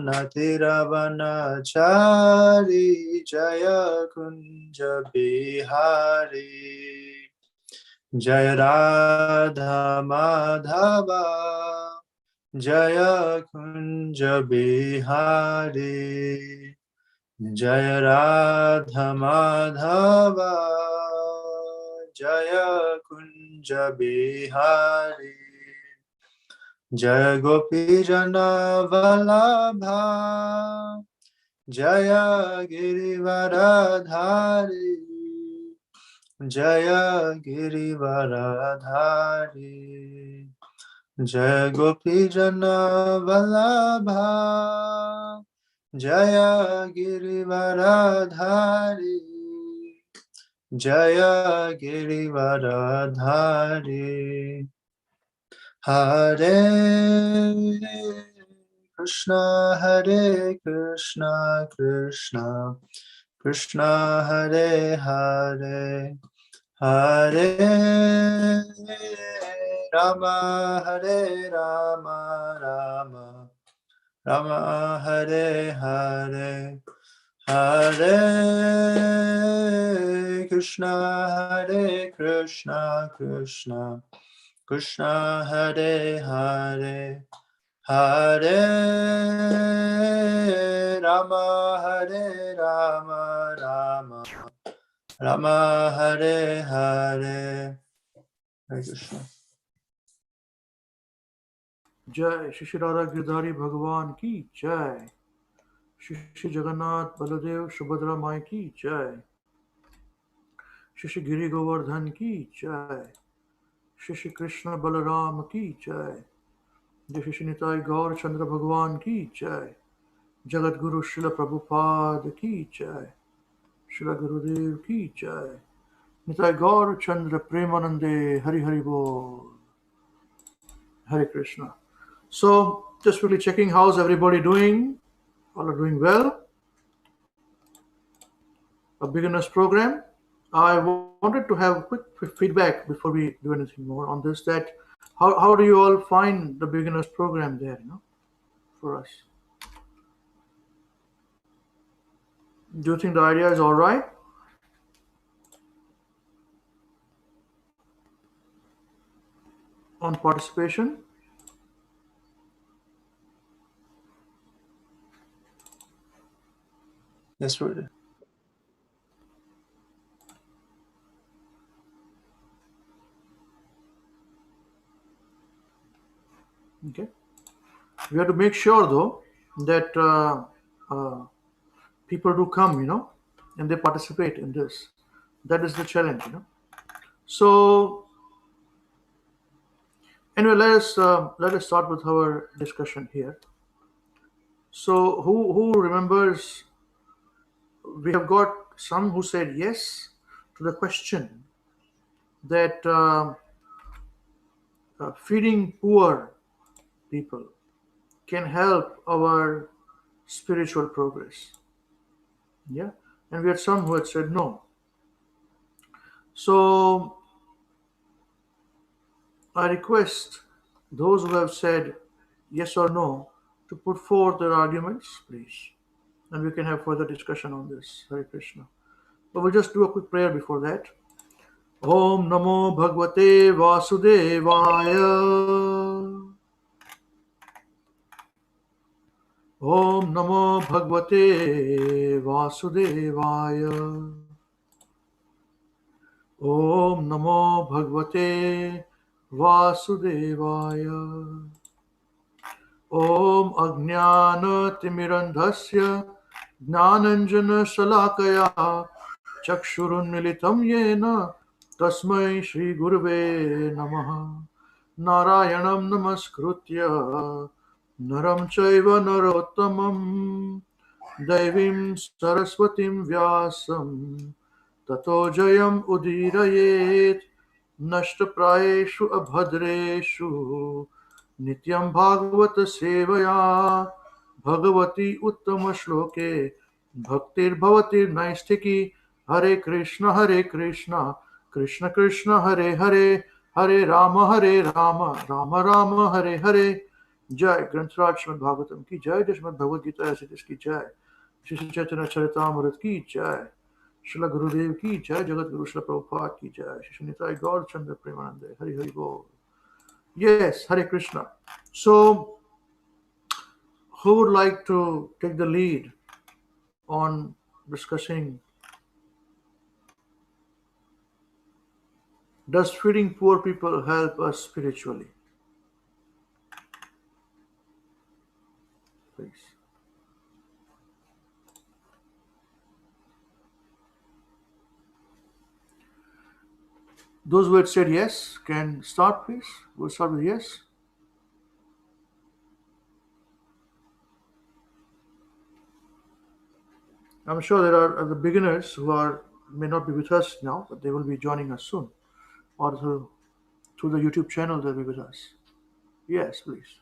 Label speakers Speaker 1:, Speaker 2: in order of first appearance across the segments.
Speaker 1: Natiravanachari Jaya Kunja Bihari Jaya Radha Madhava Jaya Kunja Bihari Jaya Radha Madhava Jaya Kunja Bihari Jaya Gopi Jana Vallabha Jaya Girivaradhari Jaya Girivaradhari Jaya Gopi Jana Vallabha Jaya Girivaradhari Jaya Girivaradhari Hare Krishna Krishna Krishna Hare Hare Hare Rama Hare Rama Rama Rama Hare Hare Hare Krishna Krishna Krishna Hare Hare Hare Rama Rama Rama Hare Hare Hare Krishna.
Speaker 2: Jai Shri Radha Girdhari Bhagavan ki Jai. Shri Jagannath Baladev Subhadra Mai ki Jai. Shri Giri Govardhan ki Jai. Shri Krishna Balaram ki Jai. Jai Shri Nitai Gaur Chandra Bhagavan ki Jai. Jagat Guru Srila Prabhupada ki Jai. Srila Gurudev ki Jai. Nitai Gaur Chandra Premanande Hari Hari Bol. Hare Krishna. So, just really checking how's everybody doing. All are doing well. A beginner's program. I wanted to have quick feedback before we do anything more on this. That how do you all find the beginner's program there? For us. Do you think the idea is all right? On participation?
Speaker 1: Yes, Rudy.
Speaker 2: Okay. We have to make sure though that people do come, and they participate in this. That is the challenge, So anyway, let us start with our discussion here. So who remembers? We have got some who said yes to the question that feeding poor people can help our spiritual progress. Yeah, and we had some who had said no. So I request those who have said yes or no to put forth their arguments, please, and we can have further discussion on this. Hare Krishna. But we'll just do a quick prayer before that. Om Namo Bhagavate Vasudevaya. Om Namo Bhagavate Vasudevaya. Om Namo Bhagavate Vasudevaya. Om Ajnana Timirandhasya Jnananjana Shalakaya Chakshurunmilitam Yena Tasmai Shri Gurave Namaha. Narayanam Namaskritya Naram Chaiva Narottamam Devim Saraswatim Vyasam Tato Jayam Udirayet Nashtaprayeshu Abhadreshu Nityam Bhagavata Sevaya Bhagavati Uttama Shloke Bhaktir Bhavatir Naistiki Hare Krishna Krishna Krishna Hare Hare Hare Rama Rama Rama Hare Hare Jai Grantaraj Srimad Bhagavatam ki Jai, Srimad Bhagavad Gita as it is ki Jai, Shri Chaitanya Charitamrita ki Jai, Srila Gurudev ki Jai, Jagat Guru Srila Prabhupada ki Jai, Shri Nitai Gaur Chandra Premanande, Hari Hari Bol. Yes, Hare Krishna. So, who would like to take the lead on discussing, does feeding poor people help us spiritually? Please. Those who had said yes can start, please. We'll start with yes. I'm sure there are the beginners who may not be with us now, but they will be joining us soon, or through the YouTube channel they'll be with us. Yes, please.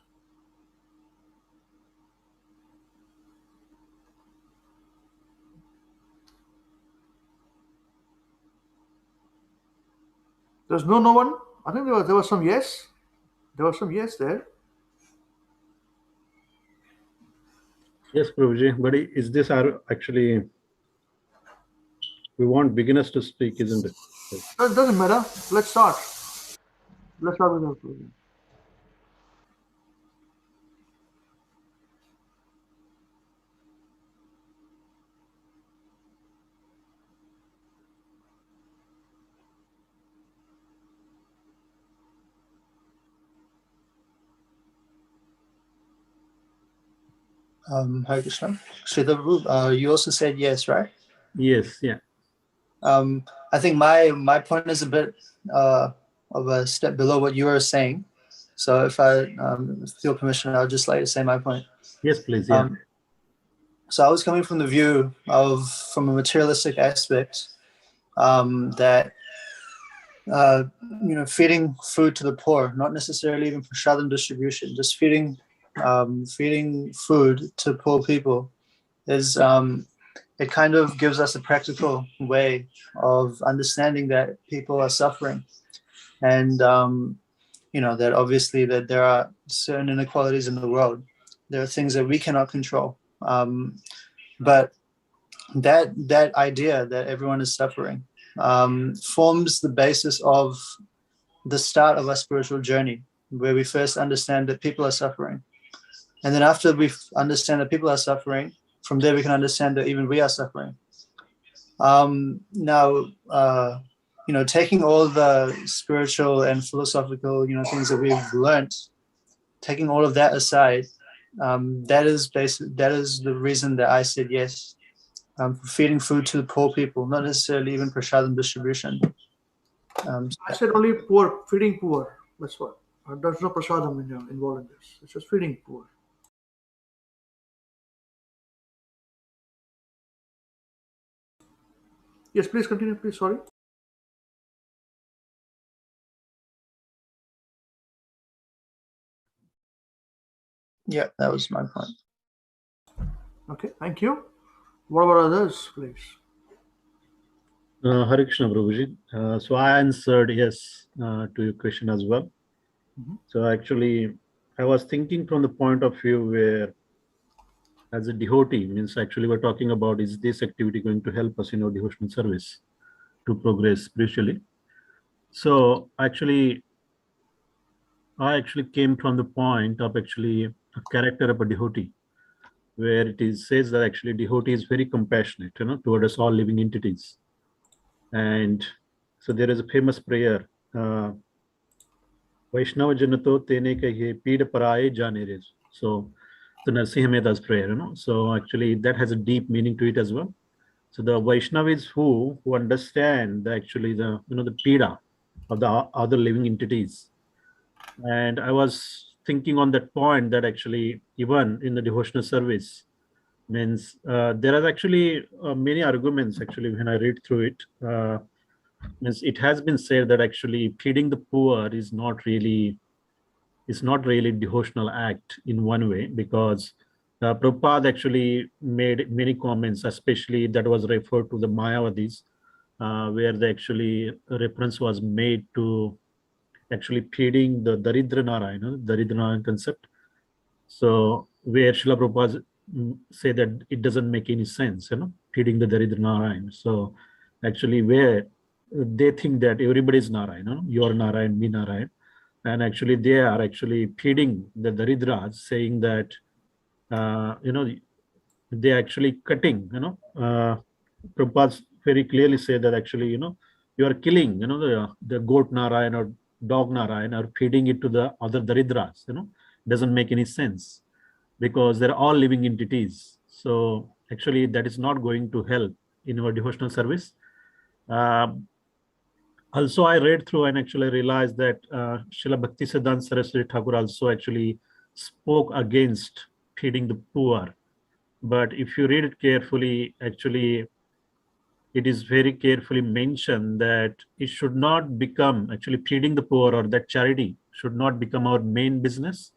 Speaker 2: There's no one. I think there was some yes. There was some yes there.
Speaker 3: Yes, Prabhuji, but is this our actually, we want beginners to speak, isn't it?
Speaker 2: It doesn't matter. Let's start. Let's start with our program.
Speaker 1: Hare Krishna. Sridhar, you also said yes, right?
Speaker 3: Yes, yeah.
Speaker 1: I think my point is a bit of a step below what you were saying. So if I, with your permission, I'd just like to say my point.
Speaker 3: Yes, please, yeah.
Speaker 1: So I was coming from the view from a materialistic aspect, that feeding food to the poor, not necessarily even for prasadam distribution, just feeding food to poor people is it kind of gives us a practical way of understanding that people are suffering, and that obviously that there are certain inequalities in the world. There are things that we cannot control, but that idea that everyone is suffering forms the basis of the start of our spiritual journey, where we first understand that people are suffering, and then after we understand that people are suffering, from there we can understand that even we are suffering. Now, taking all the spiritual and philosophical, things that we've learned, taking all of that aside, that is the reason that I said yes, for feeding food to the poor people, not necessarily even prasadam distribution.
Speaker 2: I said only poor, feeding poor. That's what. There's no prasadam involved in this. It's just feeding poor. Yes, please continue, please. Sorry.
Speaker 1: Yeah, that was my point.
Speaker 2: Okay, thank you. What about others, please?
Speaker 3: Hare Krishna, Prabhuji. So I answered yes to your question as well. So actually, I was thinking from the point of view where, as a devotee, means actually we're talking about, is this activity going to help us in our devotional service to progress spiritually? So actually, I actually came from the point of actually a character of a devotee, where says that actually devotee is very compassionate, towards all living entities. And so there is a famous prayer, Vaishnava Janato Tene Kahe Pida Paraye Jane Rej. So the Narasimha Mehta's prayer, So actually that has a deep meaning to it as well. So the Vaishnavas who understand actually the pida of the other living entities. And I was thinking on that point that actually even in the devotional service means there are actually many arguments actually when I read through it. Means it has been said that actually feeding the poor is not really devotional act in one way, because Prabhupada actually made many comments, especially that was referred to the Mayavadis, where the actually reference was made to actually feeding the Daridra Nara, Daridra Nara concept, So where Srila Prabhupada say that it doesn't make any sense, feeding the Daridra Narayan. So actually where they think that everybody is Narayan, you are Narayan, me Narayan. And actually they are actually feeding the Daridras, saying that, they actually cutting, Prabhupada very clearly say that actually, you are killing, the goat Narayan or dog Narayan, or feeding it to the other Daridras, doesn't make any sense, because they're all living entities. So actually that is not going to help in our devotional service. Also, I read through and actually realized that Srila Bhaktisiddhanta Saraswati Thakur also actually spoke against feeding the poor. But if you read it carefully, actually, it is very carefully mentioned that it should not become, actually feeding the poor or that charity should not become our main business.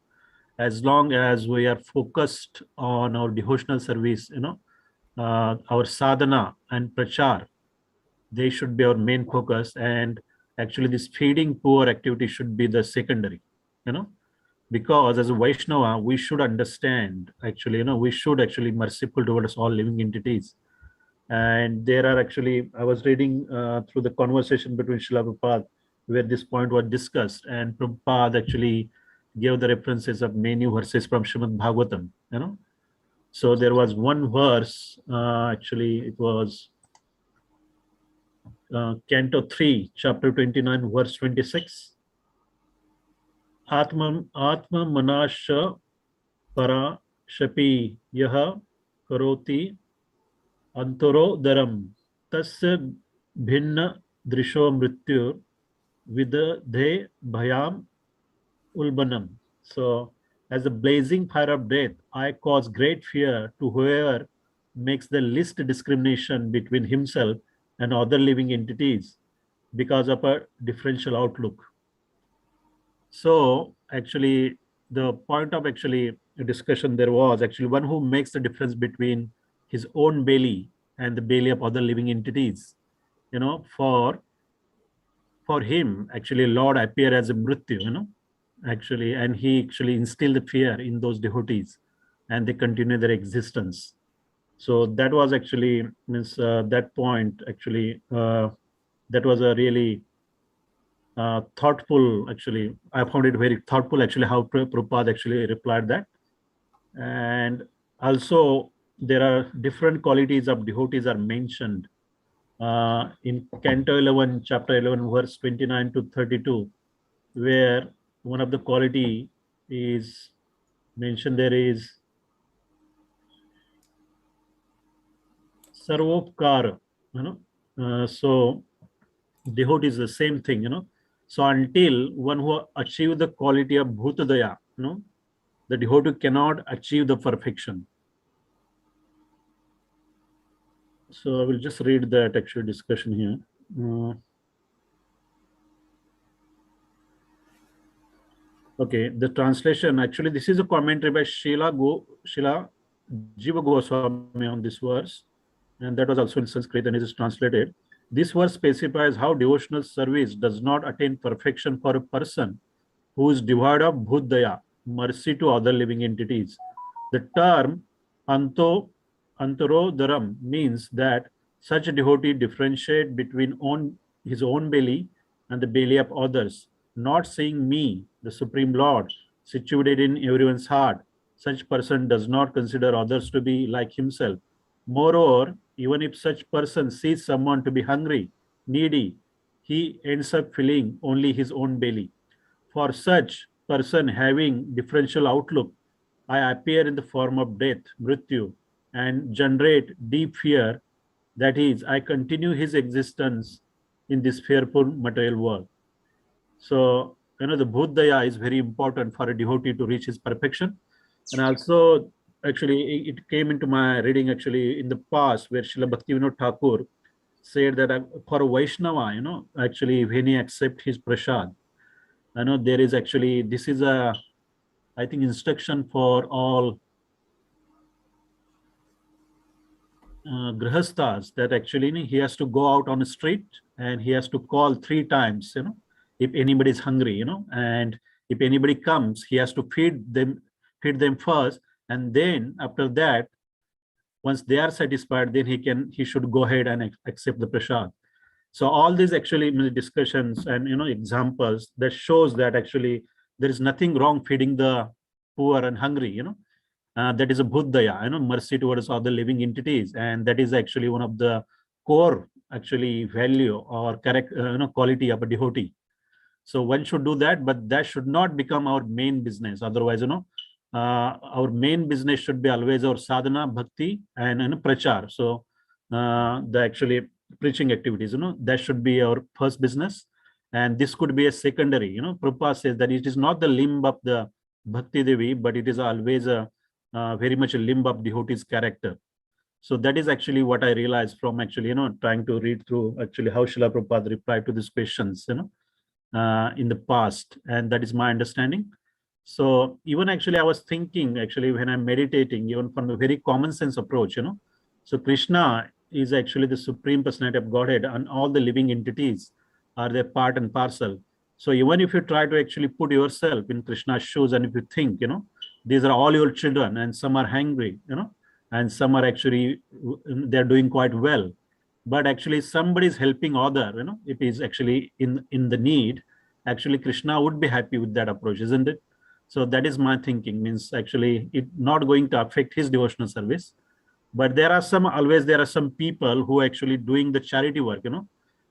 Speaker 3: As long as we are focused on our devotional service, our sadhana and prachar, they should be our main focus. And actually this feeding poor activity should be the secondary, because as a Vaishnava, we should understand, actually, we should actually merciful towards all living entities. And there are actually, I was reading through the conversation between Srila Prabhupada, where this point was discussed, and Prabhupada actually gave the references of many verses from Srimad Bhāgavatam, So there was one verse, actually it was Canto 3, chapter 29, verse 26. Atma manasha para shapi yaha karoti antoro daram tasya bhinna drisho mrityu vidadhe bhayam ulbanam. So as a blazing fire of death, I cause great fear to whoever makes the least discrimination between himself and other living entities because of a differential outlook. So actually the point of actually discussion there was actually one who makes the difference between his own belly and the belly of other living entities. For him, actually Lord appear as a mrityu, actually, and he actually instilled the fear in those devotees and they continue their existence. So that was actually means that point actually that was a really thoughtful, actually I found it very thoughtful actually how Prabhupada actually replied that. And also there are different qualities of devotees are mentioned in Canto 11, chapter 11, verse 29 to 32, where one of the quality is mentioned there is Sarvopkar, so devotee is the same thing, So until one who achieve the quality of Bhutadaya, the devotee cannot achieve the perfection. So I will just read that actual discussion here. Okay, the translation, actually this is a commentary by Srila Jiva Goswami on this verse, and that was also in Sanskrit and it is translated. This verse specifies how devotional service does not attain perfection for a person who is devoid of Bhuddhaya, mercy to other living entities. The term Antarodaram means that such a devotee differentiate between his own belly and the belly of others, not seeing me, the Supreme Lord, situated in everyone's heart. Such person does not consider others to be like himself. Moreover, even if such person sees someone to be hungry, needy, he ends up filling only his own belly. For such person having differential outlook, I appear in the form of death, mrityu, and generate deep fear. That is, I continue his existence in this fearful material world. So, the Bhuddhaya is very important for a devotee to reach his perfection. And also, actually, it came into my reading actually in the past where Srila Bhaktivinoda Thakur said that for a Vaishnava, actually, when he accepts his prasad, there is actually, this is a, I think, instruction for all grihasthas that actually he has to go out on the street and he has to call 3 times, if anybody is hungry, and if anybody comes, he has to feed them, feed them first, and then after that, once they are satisfied, then he should go ahead and accept the prasad. So all these actually discussions and examples that shows that actually there is nothing wrong feeding the poor and hungry. That is a bhuddaya, mercy towards other living entities, and that is actually one of the core actually value or character, quality of a devotee. So one should do that, but that should not become our main business. Otherwise, our main business should be always our sadhana, bhakti, and prachar. So the actually preaching activities, that should be our first business, and this could be a secondary. Prabhupada says that it is not the limb of the bhakti devi, but it is always a very much a limb of devotee's character. So that is actually what I realized from actually trying to read through actually how Srila Prabhupada replied to these questions in the past, and that is my understanding. So even actually I was thinking actually when I'm meditating, even from a very common sense approach, so Krishna is actually the supreme personality of Godhead, and all the living entities are their part and parcel. So even if you try to actually put yourself in Krishna's shoes, and if you think these are all your children, and some are hungry, and some are actually they're doing quite well, but actually somebody is helping other, it is actually in the need, actually Krishna would be happy with that approach, isn't it? So that is my thinking, means actually it not going to affect his devotional service. But there are some people who are actually doing the charity work,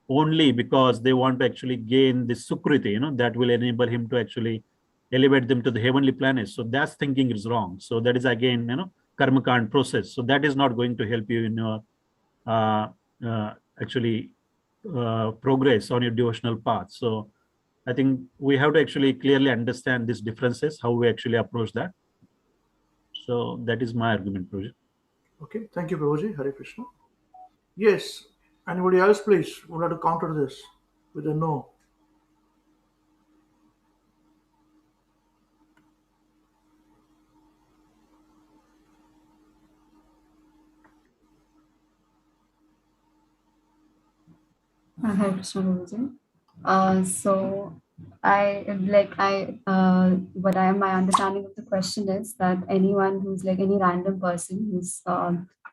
Speaker 3: only because they want to actually gain this sukriti, that will enable him to actually elevate them to the heavenly planets. So that's thinking is wrong. So that is again, karma kand process. So that is not going to help you in your actually progress on your devotional path. So I think we have to actually clearly understand these differences, how we actually approach that. So that is my argument, Prabhuji.
Speaker 2: Okay, thank you, Prabhuji. Hare Krishna. Yes, anybody else, please, would like to counter this with a no?
Speaker 4: Hi, Krishna Guruji. So my understanding of the question is that anyone who's like any random person who's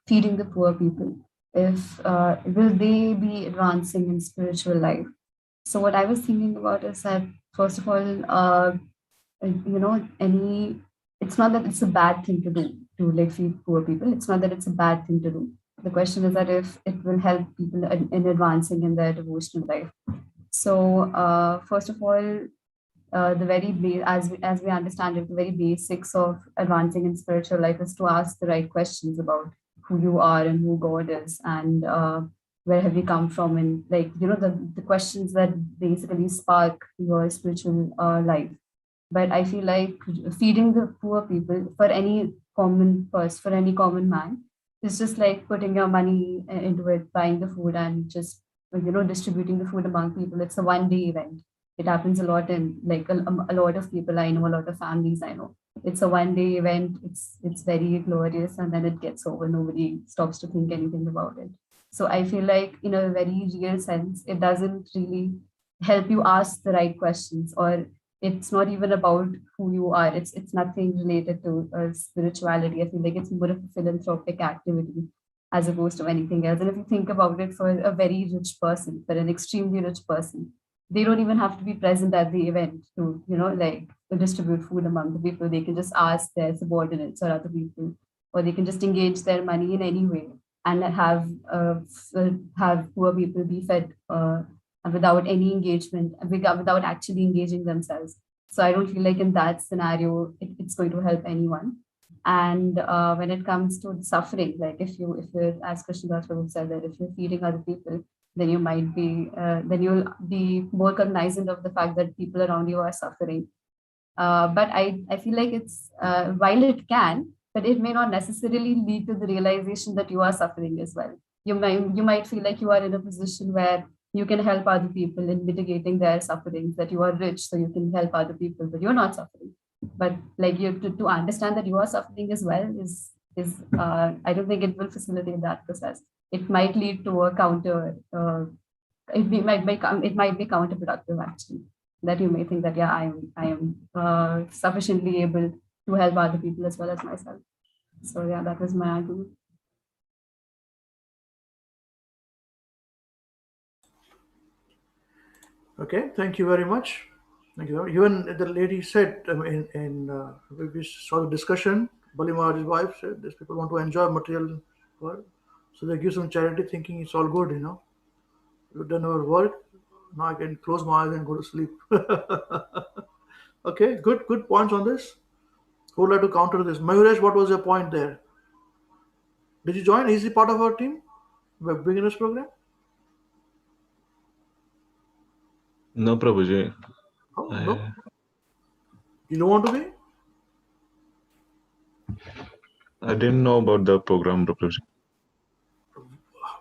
Speaker 4: feeding the poor people, if will they be advancing in spiritual life? So what I was thinking about is that first of all, it's not that it's a bad thing to do to like feed poor people. It's not that it's a bad thing to do. The question is that if it will help people in advancing in their devotional life. So first of all, as we understand it, the very basics of advancing in spiritual life is to ask the right questions about who you are and who God is, and where have you come from, and the questions that basically spark your spiritual life. But I feel like feeding the poor people for any common person, for any common man, is just like putting your money into it, buying the food, and just distributing the food among people. It's a one-day event. It happens a lot in like a lot of people I know, a lot of families I know. It's a one-day event. It's very glorious, and then it gets over. Nobody stops to think anything about it. So I feel like in a very real sense, it doesn't really help you ask the right questions, or it's not even about who you are. It's nothing related to spirituality. I feel like it's more of a philanthropic activity as opposed to anything else. And if you think about it, for a very rich person, for an extremely rich person, they don't even have to be present at the event to, to distribute food among the people. They can just ask their subordinates or other people, or they can just engage their money in any way and have poor people be fed without any engagement, without actually engaging themselves. So I don't feel like in that scenario, it's going to help anyone. And when it comes to suffering, like if you're, as Krishna said, that if you're feeding other people, then you might be, then you'll be more cognizant of the fact that people around you are suffering. But I feel like it's, while it can, but it may not necessarily lead to the realization that you are suffering as well. You might feel like you are in a position where you can help other people in mitigating their sufferings, that you are rich, so you can help other people, but you're not suffering. But like you to understand that you are suffering as well is I don't think it will facilitate that process. It might lead to a counter. It might be counterproductive actually. That you may think that I am sufficiently able to help other people as well as myself. So yeah, that was my argument.
Speaker 2: Okay, thank you very much. Thank you. Even the lady said we saw the discussion. Bali Maharaj's wife said these people want to enjoy material world, so they give some charity, thinking it's all good. We've done our work. Now I can close my eyes and go to sleep. Okay, good points on this. Who would like to counter this? Mayuresh, what was your point there? Did you join? Is he part of our team? Beginners program?
Speaker 5: No, Prabhuji.
Speaker 2: Oh, no. You don't want to be?
Speaker 5: I didn't know about the program, Prabhuji.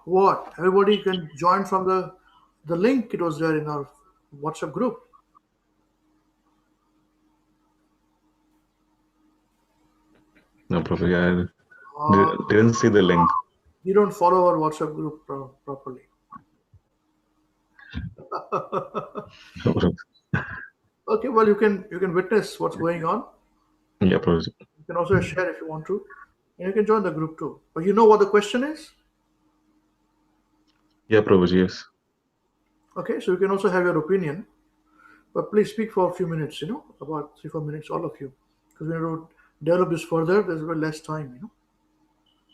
Speaker 2: What? Everybody can join from the link. It was there in our WhatsApp group.
Speaker 5: No, Prabhuji. I didn't see the link.
Speaker 2: You don't follow our WhatsApp group properly. Okay, well you can witness what's going on.
Speaker 5: Yeah, Prabhuji.
Speaker 2: You can also share if you want to, and you can join the group too. But you know what the question is?
Speaker 5: Yeah, Prabhuji, yes.
Speaker 2: Okay, so you can also have your opinion, but please speak for a few minutes. About 3-4 minutes, all of you, because we need to develop this further. There's very less time.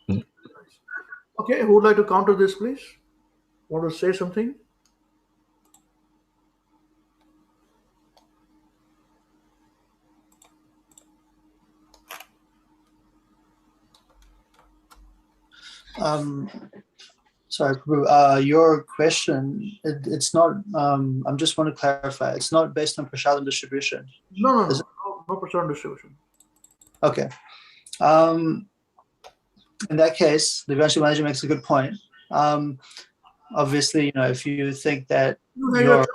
Speaker 5: Mm.
Speaker 2: Okay, who would like to counter this, please? Want to say something?
Speaker 1: Sorry, Prabhu, your question, it's not, I just want to clarify, it's not based on prasadam distribution.
Speaker 2: No
Speaker 1: Is it?
Speaker 2: percent distribution.
Speaker 1: Okay. In that case, the Devanshu Manager makes a good point. Obviously, if you think that
Speaker 2: You had your chance.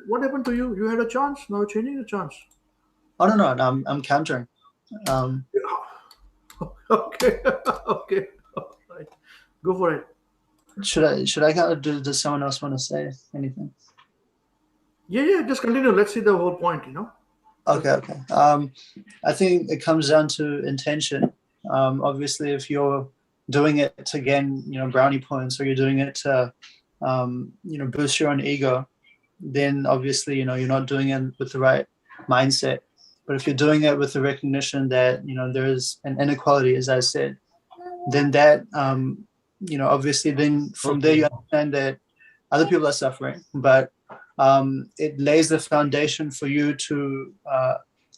Speaker 2: What happened to you? You had a chance. Now you're changing the chance.
Speaker 1: Oh, no, I'm countering.
Speaker 2: Okay. Okay. All right. Go for it.
Speaker 1: Should I counter? Does someone else want to say anything?
Speaker 2: Yeah. Just continue. Let's see the whole point.
Speaker 1: Okay. I think it comes down to intention. Obviously, if you're doing it to gain, brownie points, or you're doing it to, boost your own ego, then obviously, you're not doing it with the right mindset. But if you're doing it with the recognition that, there is an inequality, as I said, then that, obviously, then from there you understand that other people are suffering, but it lays the foundation for you to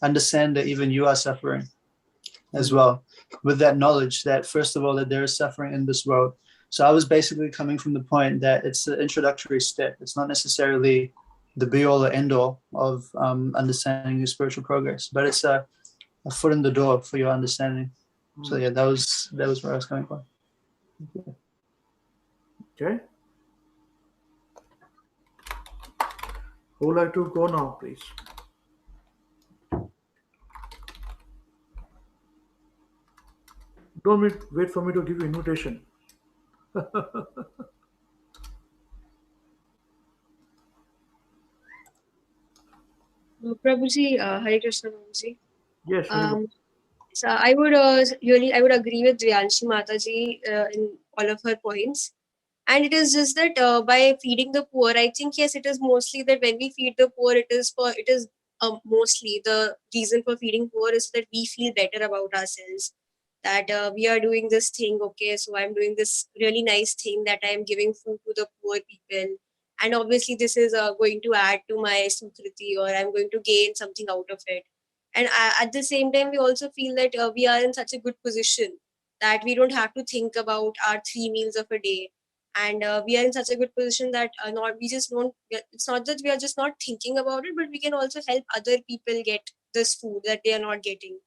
Speaker 1: understand that even you are suffering as well, with that knowledge that, first of all, that there is suffering in this world. So I was basically coming from the point that it's an introductory step. It's not necessarily the be-all or end-all of understanding your spiritual progress, but it's a foot in the door for your understanding. So yeah, that was where I was coming from.
Speaker 2: Okay. Who would like to go now, please? Don't wait for me to give you invitation.
Speaker 6: Prabhuji, Hare Krishna, Prabhuji.
Speaker 2: Yes.
Speaker 6: So I would agree with Riyanshi Mataji in all of her points. And it is just that by feeding the poor, I think, yes, it is mostly that when we feed the poor, it is mostly the reason for feeding poor is that we feel better about ourselves, that we are doing this thing. Okay, so I'm doing this really nice thing, that I am giving food to the poor people. And obviously this is going to add to my sukriti, or I'm going to gain something out of it. And at the same time, we also feel that we are in such a good position that we don't have to think about our 3 meals of a day. And we are in such a good position that it's not that we are just not thinking about it, but we can also help other people get this food that they are not getting.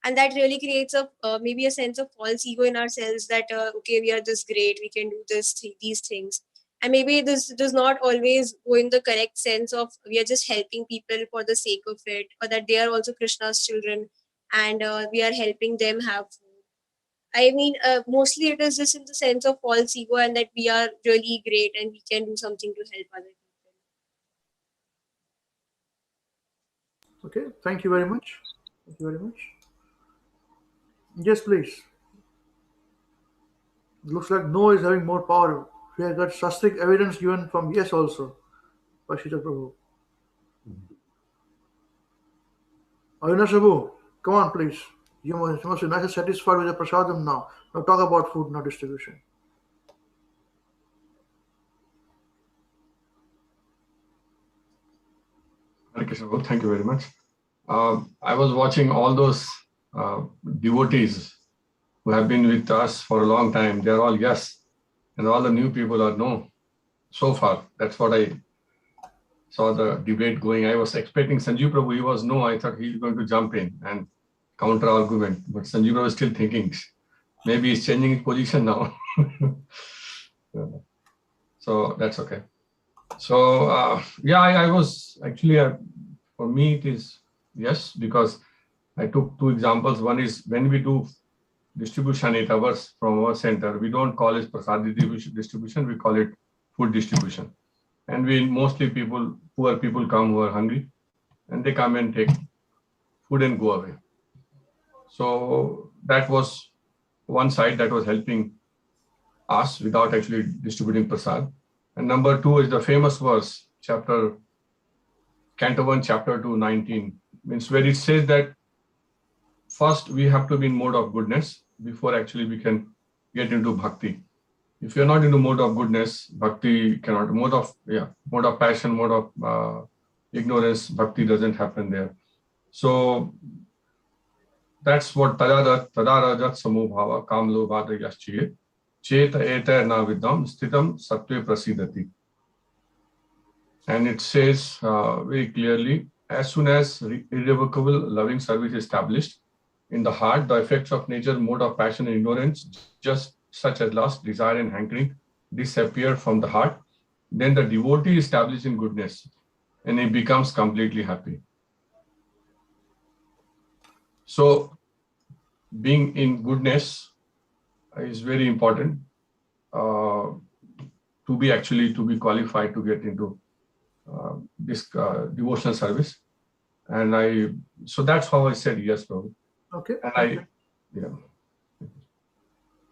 Speaker 6: And that really creates maybe a sense of false ego in ourselves, that okay, we are this great, we can do these things. And maybe this does not always go in the correct sense of we are just helping people for the sake of it, or that they are also Krishna's children, and we are helping them have food. I mean, mostly it is just in the sense of false ego, and that we are really great and we can do something to help other people.
Speaker 2: Okay. Thank you very much. Yes, please. Looks like no is having more power. We have got shastric evidence given from yes also by Srila Prabhu. Avinash Prabhu, come on, please. You must be nicely satisfied with the prasadam now. Now talk about food, not distribution.
Speaker 7: Hare Krishna, Prabhu. Thank you very much. I was watching all those devotees who have been with us for a long time. They're all yes, and all the new people are no. So far, that's what I saw the debate going. I was expecting Sanjeev Prabhu, he was no. I thought he's going to jump in and counter argument, but Sanjeev Prabhu is still thinking. Maybe he's changing his position now. So that's okay. So yeah, I was actually, for me it is yes, because I took two examples. One is when we do distribution 8 hours from our center, we don't call it prasad distribution, we call it food distribution. And we mostly poor people come who are hungry, and they come and take food and go away. So that was one side that was helping us without actually distributing prasad. And number 2 is the famous verse, Canto 1, Chapter 2, 19, means where it says that first we have to be in mode of goodness before actually we can get into bhakti. If you're not into mode of goodness, bhakti cannot. Mode of passion, mode of ignorance, bhakti doesn't happen there. So that's what tadarajat samubhava kamlo bhadayaschiye chet eta na vidam sthitam sattve prasidati. And it says very clearly, as soon as irrevocable loving service is established in the heart, the effects of nature, mode of passion and ignorance, just such as lust, desire and hankering, disappear from the heart. Then the devotee is established in goodness and he becomes completely happy. So being in goodness is very important to be qualified to get into this devotional service. And so that's how I said yes, Prabhu.
Speaker 2: Okay.
Speaker 7: And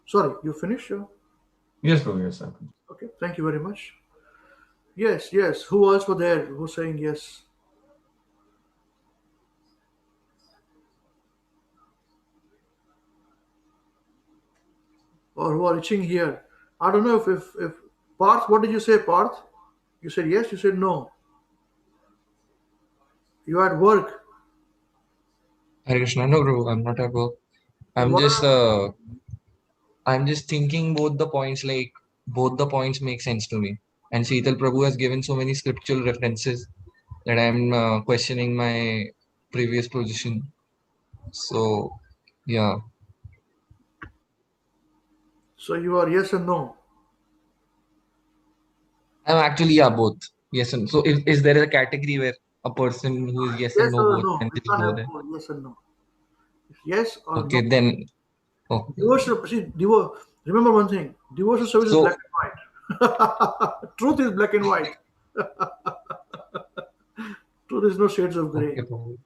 Speaker 2: Sorry, you finished?
Speaker 7: Yes, Prabhu, yes.
Speaker 2: Okay, thank you very much. Yes. Who else were there who's saying yes? Or who are reaching here? I don't know if Parth, what did you say, Parth? You said yes, you said no. You at work.
Speaker 8: Hare Krishna, no, bro, I'm not at work. I'm just thinking both the points, like both the points make sense to me. And Sheetal Prabhu has given so many scriptural references that I'm questioning my previous position. So, yeah.
Speaker 2: So you are yes and no.
Speaker 8: I'm actually, both. Yes and so. Is there a category where a person who is yes and no both
Speaker 2: no.
Speaker 8: can
Speaker 2: You
Speaker 8: just
Speaker 2: can't
Speaker 8: go
Speaker 2: have
Speaker 8: there?
Speaker 2: both, yes and no. Yes or
Speaker 8: Okay,
Speaker 2: no.
Speaker 8: then. Okay.
Speaker 2: Remember one thing. Devotional service
Speaker 8: So-
Speaker 2: is black and white. Truth is black and white. Truth is no shades of gray.
Speaker 8: Okay, Prabhu.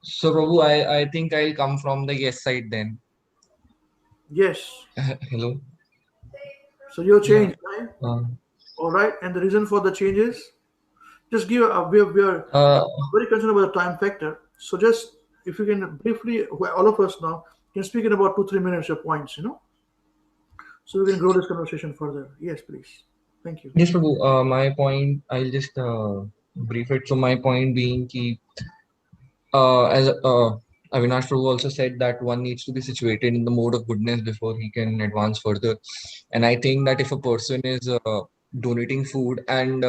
Speaker 8: So Prabhu, I think I'll come from the yes side then.
Speaker 2: Yes.
Speaker 8: Hello.
Speaker 2: So you changed, right? All right. And the reason for the change is just give we are very concerned about the time factor. So just if you can briefly, all of us now can speak in about 2-3 minutes your points, so we can grow this conversation further. Yes, please. Thank you.
Speaker 8: Yes, Prabhu. My point, I'll just brief it. So my point being ki, as Avinash Prabhu also said that one needs to be situated in the mode of goodness before he can advance further. And I think that if a person is donating food and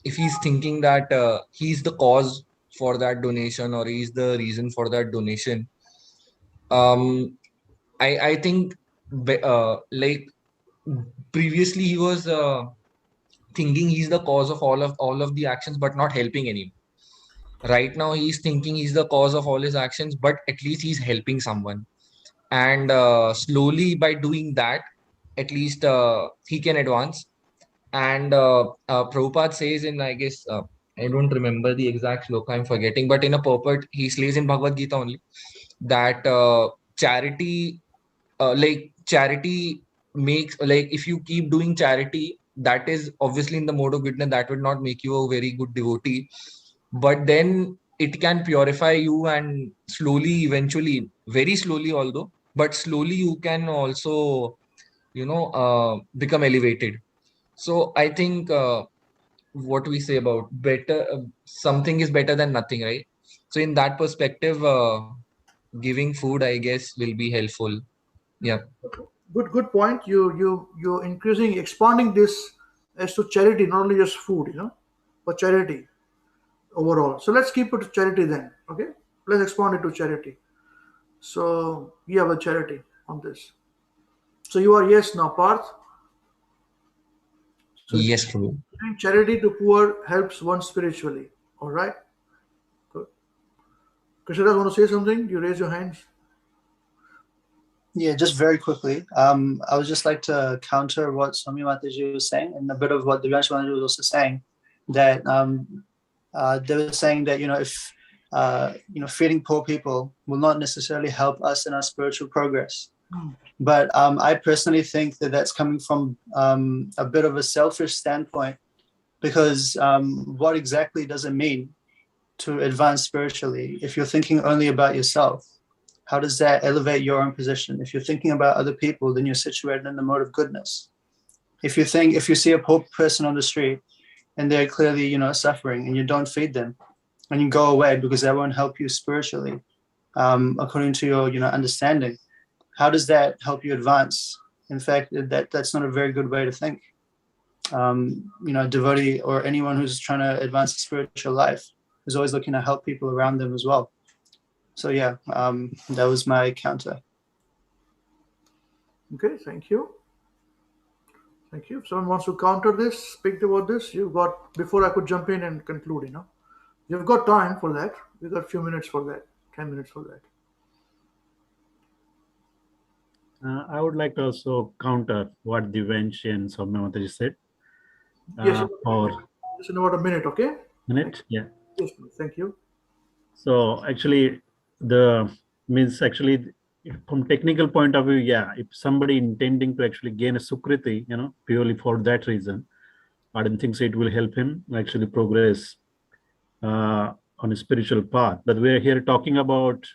Speaker 8: if he's thinking that he's the cause for that donation or he's the reason for that donation, I think like previously he was thinking he's the cause of all of the actions but not helping anyone. Right now he's thinking he's the cause of all his actions, but at least he's helping someone. And slowly by doing that, at least he can advance. And Prabhupada says in, I guess, I don't remember the exact sloka, I'm forgetting, but in a purport, he slays in Bhagavad Gita only that charity, charity makes, like, if you keep doing charity, that is obviously in the mode of goodness, that would not make you a very good devotee, but then it can purify you, and slowly, eventually, very slowly, although, but slowly you can also, become elevated. So I think what we say about better, something is better than nothing, right? So in that perspective, giving food, I guess, will be helpful. Yeah.
Speaker 2: Good point. You're increasing, expanding this as to charity, not only just food, but charity overall. So let's keep it to charity then. Okay, let's expand it to charity. So we have a charity on this. So you are yes now, Parth. So
Speaker 8: Yes, true.
Speaker 2: giving charity to poor helps one spiritually. All right. Good. Krishna, want to say something? You raise your hands.
Speaker 1: Yeah, just very quickly. I would just like to counter what Swami Mataji was saying, and a bit of what Divyansh Mataji was also saying, that they were saying that, if feeding poor people will not necessarily help us in our spiritual progress. But I personally think that that's coming from a bit of a selfish standpoint, because what exactly does it mean to advance spiritually if you're thinking only about yourself? How does that elevate your own position? If you're thinking about other people, then you're situated in the mode of goodness. If you see a poor person on the street and they're clearly, suffering, and you don't feed them, and you go away because that won't help you spiritually, according to your, understanding, how does that help you advance? In fact, that's not a very good way to think. Devotee or anyone who's trying to advance a spiritual life is always looking to help people around them as well. So yeah, that was my counter.
Speaker 2: Okay, thank you. Thank you. If someone wants to counter this, speak about this, you've got, before I could jump in and conclude, you've got time for that. We've got a few minutes for that, 10 minutes for that.
Speaker 3: I would like to also counter what Divyansh and Swami Mataji said.
Speaker 2: Yes,
Speaker 3: Or
Speaker 2: just in about a minute, okay?
Speaker 3: minute, yeah.
Speaker 2: Yes, thank you.
Speaker 3: So actually, from technical point of view, yeah, if somebody intending to actually gain a sukriti, purely for that reason, I don't think so it will help him actually progress on a spiritual path. But we're here talking about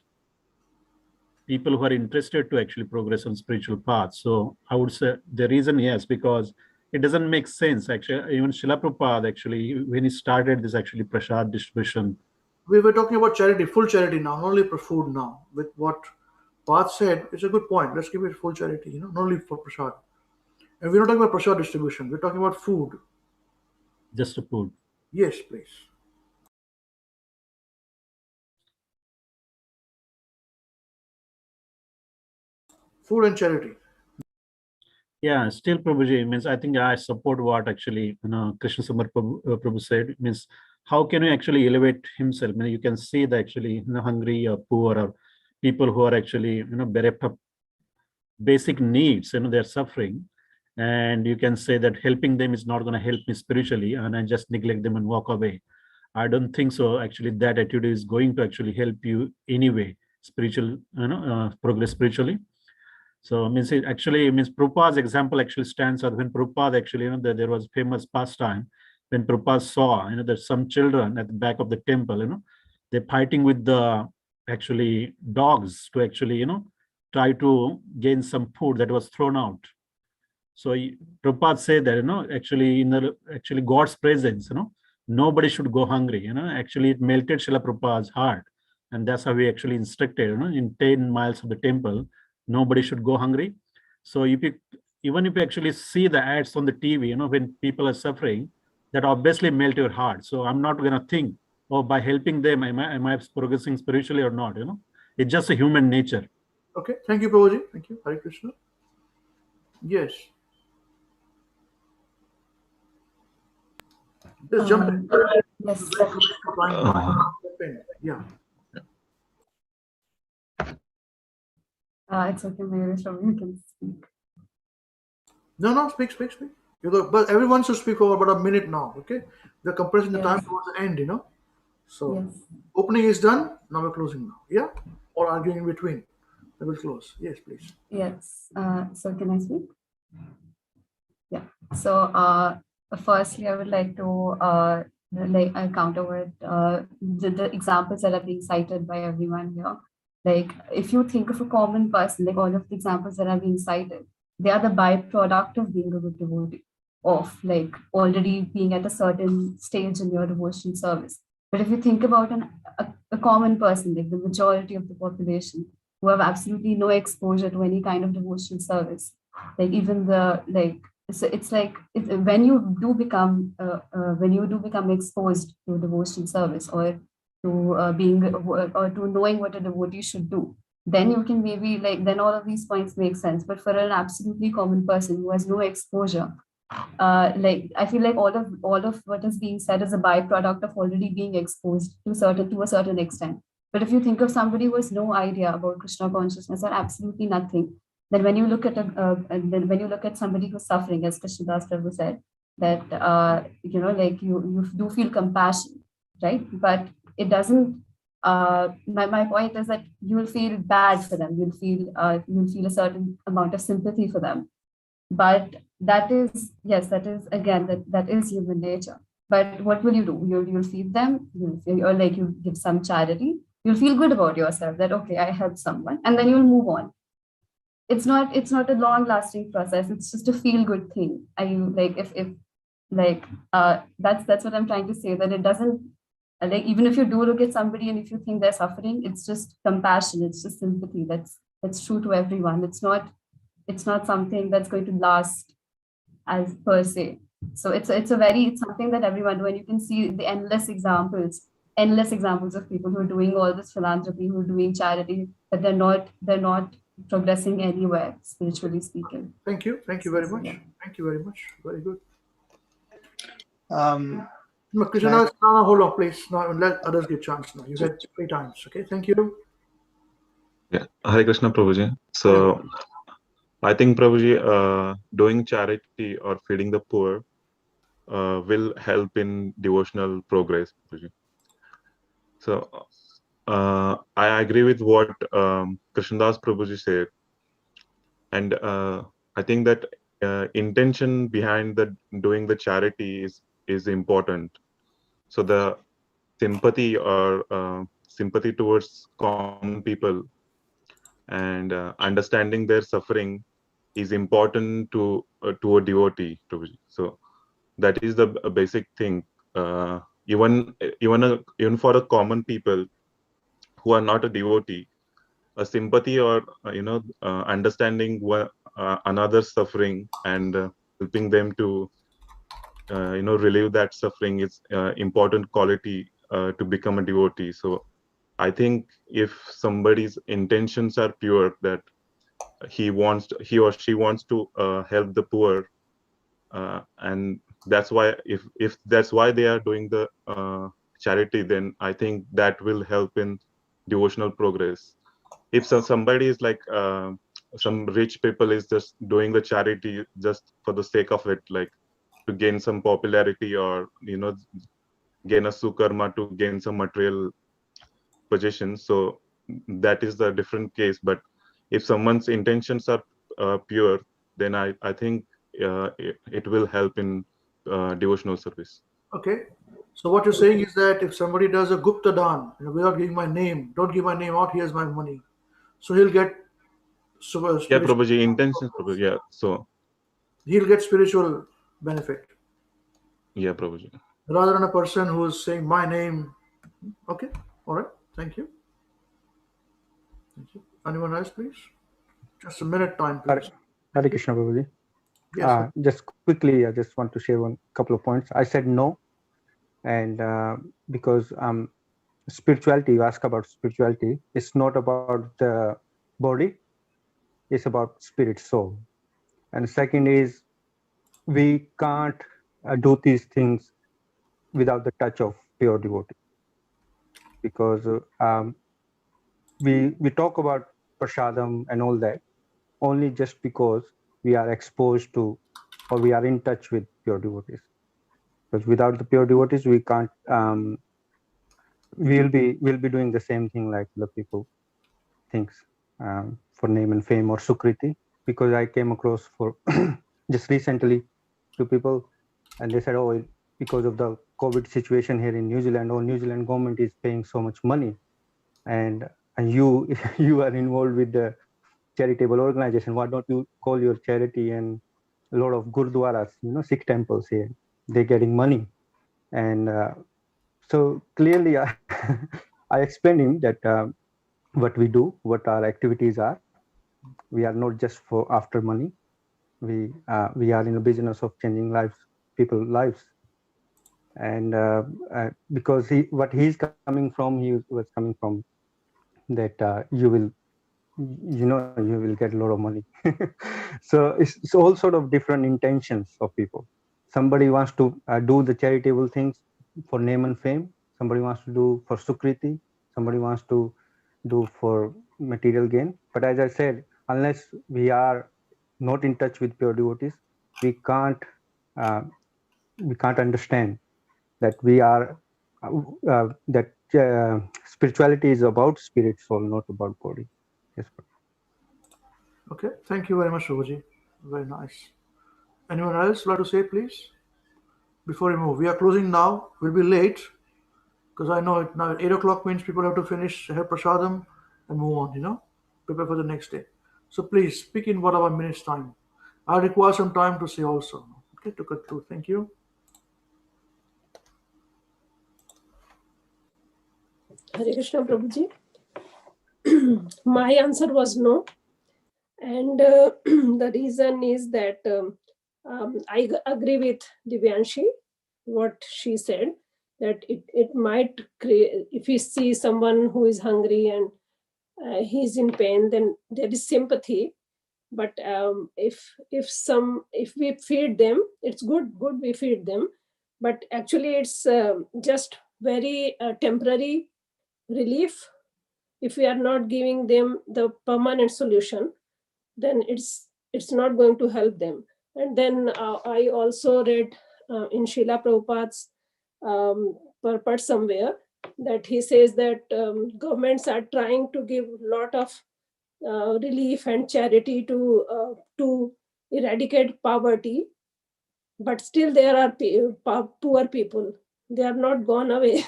Speaker 3: people who are interested to actually progress on spiritual path. So I would say the reason, yes, because it doesn't make sense. Actually, even Srila Prabhupada, actually, when he started this actually prasad distribution.
Speaker 2: We were talking about charity, full charity now, not only for food now. With what Parth said, it's a good point. Let's give it full charity, not only for prasad. And we're not talking about prasad distribution. We're talking about food.
Speaker 3: Just a food.
Speaker 2: Yes, please. Food and charity.
Speaker 3: Yeah, still Prabhuji, means I think I support what actually Krishna Samar Prabhu said. Means how can you actually elevate himself? You can see that actually hungry or poor or people who are actually bereft of basic needs, they're suffering, and you can say that helping them is not going to help me spiritually, and I just neglect them and walk away. I don't think so. Actually, that attitude is going to actually help you anyway, spiritual, progress spiritually. So it actually means Prabhupada's example actually stands out. When Prabhupada actually, there was famous pastime when Prabhupada saw, there's some children at the back of the temple, they're fighting with the actually dogs to actually, try to gain some food that was thrown out. So Prabhupada said that, actually in the God's presence, nobody should go hungry. Actually it melted Srila Prabhupada's heart, and that's how we actually instructed. In 10 miles of the temple, nobody should go hungry. So even if you actually see the ads on the TV, when people are suffering, that obviously melt your heart. So I'm not going to think, oh, by helping them, am I progressing spiritually or not? It's just a human nature.
Speaker 2: Okay, thank you, Prabhuji. Thank you. Hare Krishna. Yes. Just jump in.
Speaker 4: Yes.
Speaker 2: Yeah.
Speaker 4: It's okay, Mayur, so you can speak.
Speaker 2: No, speak. But everyone should speak for about a minute now, okay? We're compressing the time
Speaker 4: Yes.
Speaker 2: towards the end, So
Speaker 4: Yes.
Speaker 2: opening is done. Now we're closing now. Yeah? Or arguing in between. I will close. Yes, please.
Speaker 4: Yes. So can I speak? Yeah. So firstly, I would like to counter with the examples that are being cited by everyone here. Like, if you think of a common person, like all of the examples that are being cited, they are the byproduct of being a good devotee, of like already being at a certain stage in your devotion service. But if you think about a common person, like the majority of the population, who have absolutely no exposure to any kind of devotional service, like even the like so it's like when you do become exposed to devotional service, or to or to knowing what a devotee should do, then you can maybe then all of these points make sense. But for an absolutely common person who has no exposure, I feel like all of what is being said is a byproduct of already being exposed to a certain extent. But if you think of somebody who has no idea about Krishna consciousness or absolutely nothing, then when you look at when you look at somebody who's suffering, as Krishnadas Prabhu said, that you do feel compassion, right? But it doesn't. My point is that you will feel bad for them. You'll feel a certain amount of sympathy for them. But that is, yes, that is again that is human nature. But what will you do? You'll feed them. Or like you give some charity. You'll feel good about yourself that okay, I helped someone, and then you'll move on. It's not a long lasting process. It's just a feel good thing. Are you like if like that's what I'm trying to say, that it doesn't like, even if you do look at somebody and if you think they're suffering, it's just compassion, it's just sympathy. That's true to everyone. It's not something that's going to last as per se. So it's something that everyone do, and you can see the endless examples of people who are doing all this philanthropy, who are doing charity, but they're not progressing anywhere, spiritually speaking.
Speaker 2: Thank you very much.
Speaker 4: Yeah.
Speaker 2: Thank you very much. Very good.
Speaker 1: Can
Speaker 2: Krishna, hold on, please. Now let others get chance. Now you said 3 times. Okay, thank you.
Speaker 5: Yeah, Hare Krishna, Prabhuji. So I think, Prabhuji, doing charity or feeding the poor will help in devotional progress, Prabhuji. So I agree with what Krishnadas Prabhuji said, and I think that intention behind doing the charity is important. So the sympathy towards common people and understanding their suffering is important to a devotee, Prabhuji. So that is the basic thing. Even for a common people who are not a devotee, a sympathy or understanding another's suffering and helping them to relieve that suffering is important quality to become a devotee. So I think if somebody's intentions are pure, that he or she wants to help the poor, and that's why if that's why they are doing the charity, then I think that will help in devotional progress. If somebody is like some rich people is just doing the charity just for the sake of it, like to gain some popularity or gain a sukarma, to gain some material possessions, so that is the different case. But if someone's intentions are pure, then I think it will help in devotional service.
Speaker 2: Okay. So what you're saying is that if somebody does a Gupta Dan, without giving my name, don't give my name out, here's my money. So he'll get
Speaker 5: Yeah, Prabhuji, intentions, Prabhuji. Yeah, so
Speaker 2: he'll get spiritual benefit.
Speaker 5: Yeah, Prabhuji.
Speaker 2: Rather than a person who's saying my name. Okay. All right. Thank you. Thank you. Anyone else, please? Just a minute time, please.
Speaker 9: Hare Krishna, Prabhuji.
Speaker 2: Yes.
Speaker 9: Just quickly, I just want to share one couple of points. I said no, and because spirituality, you ask about spirituality, it's not about the body, it's about spirit, soul. And second is, we can't do these things without the touch of pure devotee, because we talk about prasadam and all that only just because we are exposed to or we are in touch with pure devotees. Because without the pure devotees, we can't. We'll be doing the same thing like the people thinks, for name and fame or sukriti. Because I came across for just recently 2 people, and they said, oh, because of the COVID situation here in New Zealand, oh, New Zealand government is paying so much money, and you you are involved with the charitable organization. Why don't you call your charity? And a lot of gurdwaras, Sikh temples here, they're getting money. And so clearly, I explained him that what we do, what our activities are. We are not just for after money. We are in a business of changing lives, people's lives. And because what he's coming from, he was coming from that you will get a lot of money. So it's all sort of different intentions of people. Somebody wants to do the charitable things for name and fame. Somebody wants to do for sukriti. Somebody wants to do for material gain. But as I said, unless we are not in touch with pure devotees, we can't understand that we are that spirituality is about spirit soul, not about body. Yes.
Speaker 2: Okay, thank you very much, Shubhaji. Very nice. Anyone else like to say, please? Before we move, we are closing now. We'll be late because I know now 8 o'clock means people have to finish Hare Prasadam and move on, prepare for the next day. So please speak in whatever minutes time. I require some time to say also. Okay, to conclude. Thank you.
Speaker 10: Hare Krishna, Prabhuji. My answer was no. And the reason is that I agree with Divyanshi, what she said, that it might create, if you see someone who is hungry and he's in pain, then there is sympathy. But if we feed them, it's good we feed them. But actually it's just very temporary relief. If we are not giving them the permanent solution, then it's not going to help them. And then I also read in Srila Prabhupada's purport somewhere that he says that governments are trying to give a lot of relief and charity to eradicate poverty, but still there are poor people. They are not gone away.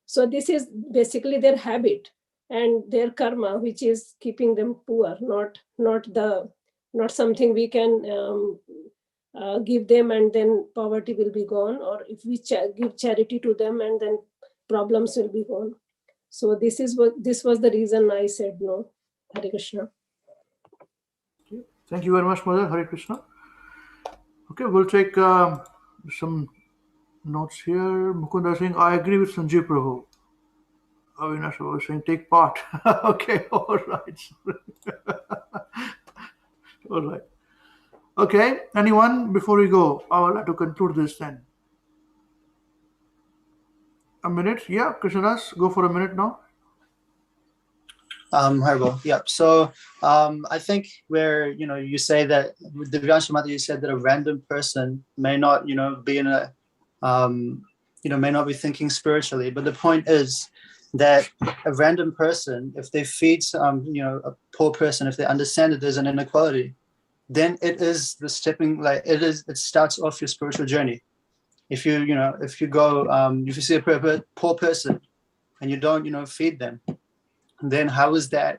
Speaker 10: So this is basically their habit and their karma, which is keeping them poor, not something we can give them and then poverty will be gone, or if we give charity to them and then problems will be gone. So this was the reason I said no. Hare Krishna.
Speaker 2: Thank you very much, Mother. Hare Krishna. Okay, we'll take some notes here. Mukunda saying, I agree with Sanjeev Prabhu. Avinash was saying, take part. Okay, all right. All right. Okay, anyone, before we go, I would like to conclude this then. A minute? Yeah, Krishnadas, go for a minute now.
Speaker 1: Harbo, yeah. So I think where you say that with Divyanshi Mata, you said that a random person may not be in a may not be thinking spiritually, but the point is that a random person, if they feed a poor person, if they understand that there's an inequality, then it is the it starts off your spiritual journey. If you go if you see a poor person and you don't feed them, then how is that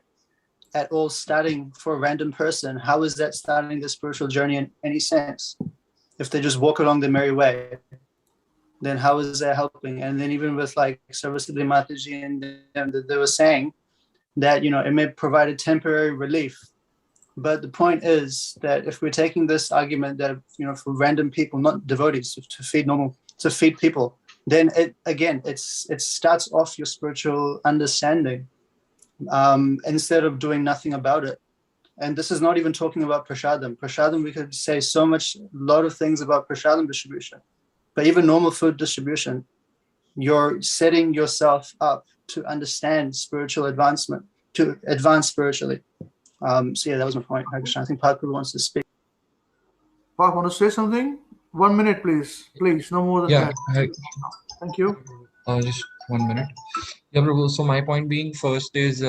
Speaker 1: at all starting for a random person? How is that starting the spiritual journey in any sense? If they just walk along the merry way, then how is that helping? And then even with like Saraswati Mataji and them, they were saying that it may provide a temporary relief. But the point is that if we're taking this argument that for random people, not devotees, to feed people, then it starts off your spiritual understanding. Instead of doing nothing about it. And this is not even talking about prasadam. Prasadam, we could say a lot of things about prasadam distribution, but even normal food distribution, you're setting yourself up to understand spiritual advancement, to advance spiritually. So yeah, that was my point. I think Padma wants to speak.
Speaker 2: Parth, want to say something? 1 minute, please. Please, no more than
Speaker 8: Yeah,
Speaker 2: that. Thank you.
Speaker 8: just 1 minute. Yeah, Prabhu. So my point being, first is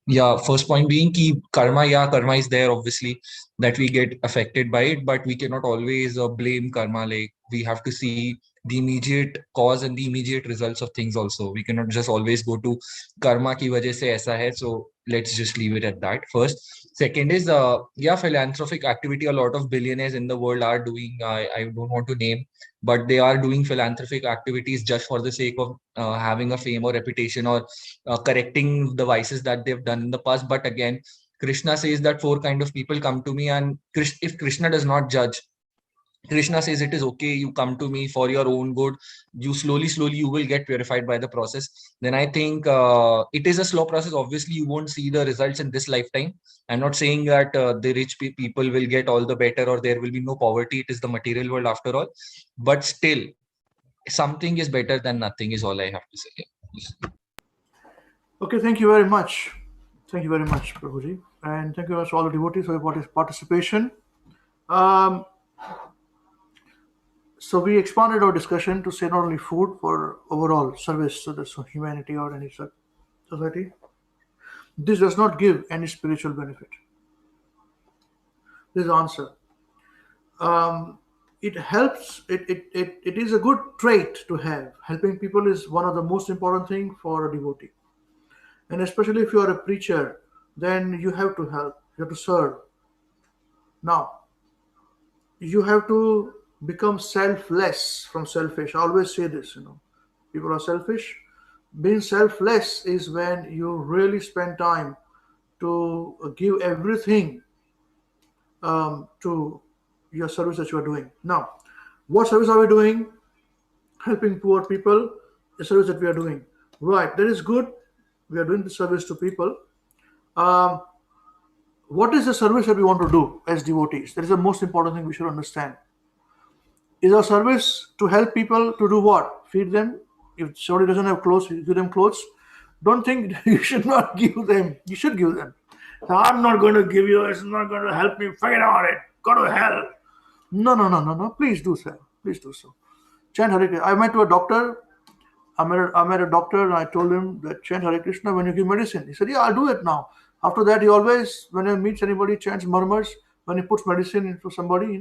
Speaker 8: yeah, first point being ki karma, yeah, karma is there, obviously, that we get affected by it, but we cannot always blame karma. Like, we have to see the immediate cause and the immediate results of things also. We cannot just always go to karma ki wajah se aisa hai, so let's just leave it at that first. Second is yeah, philanthropic activity. A lot of billionaires in the world are doing, I don't want to name, but they are doing philanthropic activities just for the sake of having a fame or reputation, or correcting the vices that they've done in the past. But again, Krishna says that 4 kind of people come to me, and if Krishna does not judge, Krishna says it is okay, you come to me for your own good, you slowly you will get purified by the process. Then I think it is a slow process. Obviously, you won't see the results in this lifetime. I'm not saying that the rich people will get all the better, or there will be no poverty. It is the material world after all. But still, something is better than nothing is all I have to say.
Speaker 2: Okay, thank you very much. Thank you very much, Prabhuji. And thank you very much to all the devotees for your participation. So we expanded our discussion to say not only food, for overall service to the humanity or any society. This does not give any spiritual benefit. This is the answer. It helps, it is a good trait to have. Helping people is one of the most important things for a devotee. And especially if you are a preacher, then you have to help, you have to serve. Now, you have to become selfless from selfish. I always say this, people are selfish. Being selfless is when you really spend time to give everything to your service that you are doing. Now, what service are we doing? Helping poor people, the service that we are doing. Right, that is good. We are doing the service to people. What is the service that we want to do as devotees? That is the most important thing we should understand. Is our service to help people to do what? Feed them? If somebody doesn't have clothes, you give them clothes. Don't think you should not give them. You should give them. I'm not going to give you. It's not going to help me. Forget about it. Go to hell. No. Please do so. Please do so. Chant Hare Krishna. I went to a doctor. I met a doctor and I told him that chant Hare Krishna when you give medicine. He said, yeah, I'll do it now. After that, he always, when he meets anybody, chants murmurs. When he puts medicine into somebody,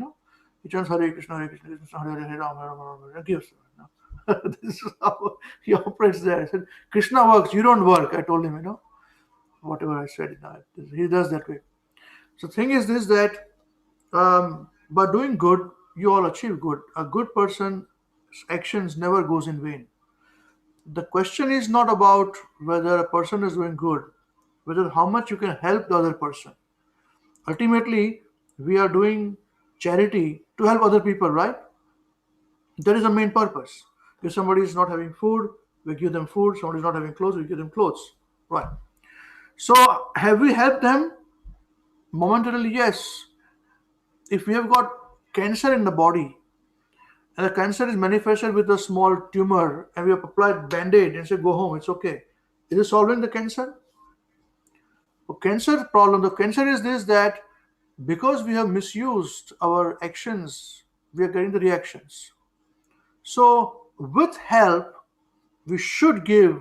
Speaker 2: he chants Hare Krishna, Hare Krishna, Krishna Hare Hare, Ram, Ram, Ram, Ram, gives. This is how he operates there. I said, Krishna works, you don't work. I told him, whatever I said, he does that way. So the thing is this, that by doing good, you all achieve good. A good person's actions never goes in vain. The question is not about whether a person is doing good, whether how much you can help the other person. Ultimately, we are doing charity to help other people, right? That is the main purpose. If somebody is not having food, we give them food. Somebody is not having clothes, we give them clothes, right? So, have we helped them? Momentarily, yes. If we have got cancer in the body, and the cancer is manifested with a small tumor, and we have applied band-aid and say, go home, it's okay. Is it solving the cancer? The cancer problem, the cancer is this, that because we have misused our actions, we are getting the reactions. So with help, we should give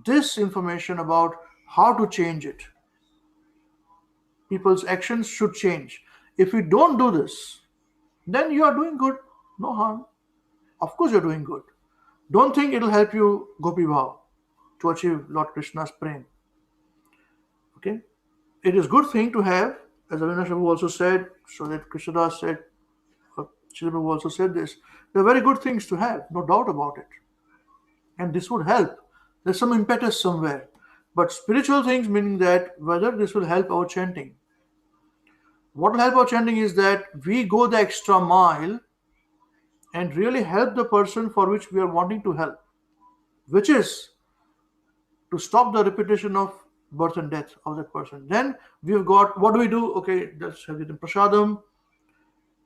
Speaker 2: this information about how to change it. People's actions should change. If we don't do this, then you are doing good, no harm. Of course you're doing good. Don't think it'll help you Gopi Bhav to achieve Lord Krishna's prem. Okay? It is good thing to have, as Avinash Prabhu also said, so that Krishnadas said, Srila Prabhu also said this. They're very good things to have, no doubt about it. And this would help. There's some impetus somewhere. But spiritual things, meaning that whether this will help our chanting. What will help our chanting is that we go the extra mile and really help the person for which we are wanting to help, which is to stop the repetition of birth and death of that person. Then we've got, what do we do? Okay, let's have it in prasadam.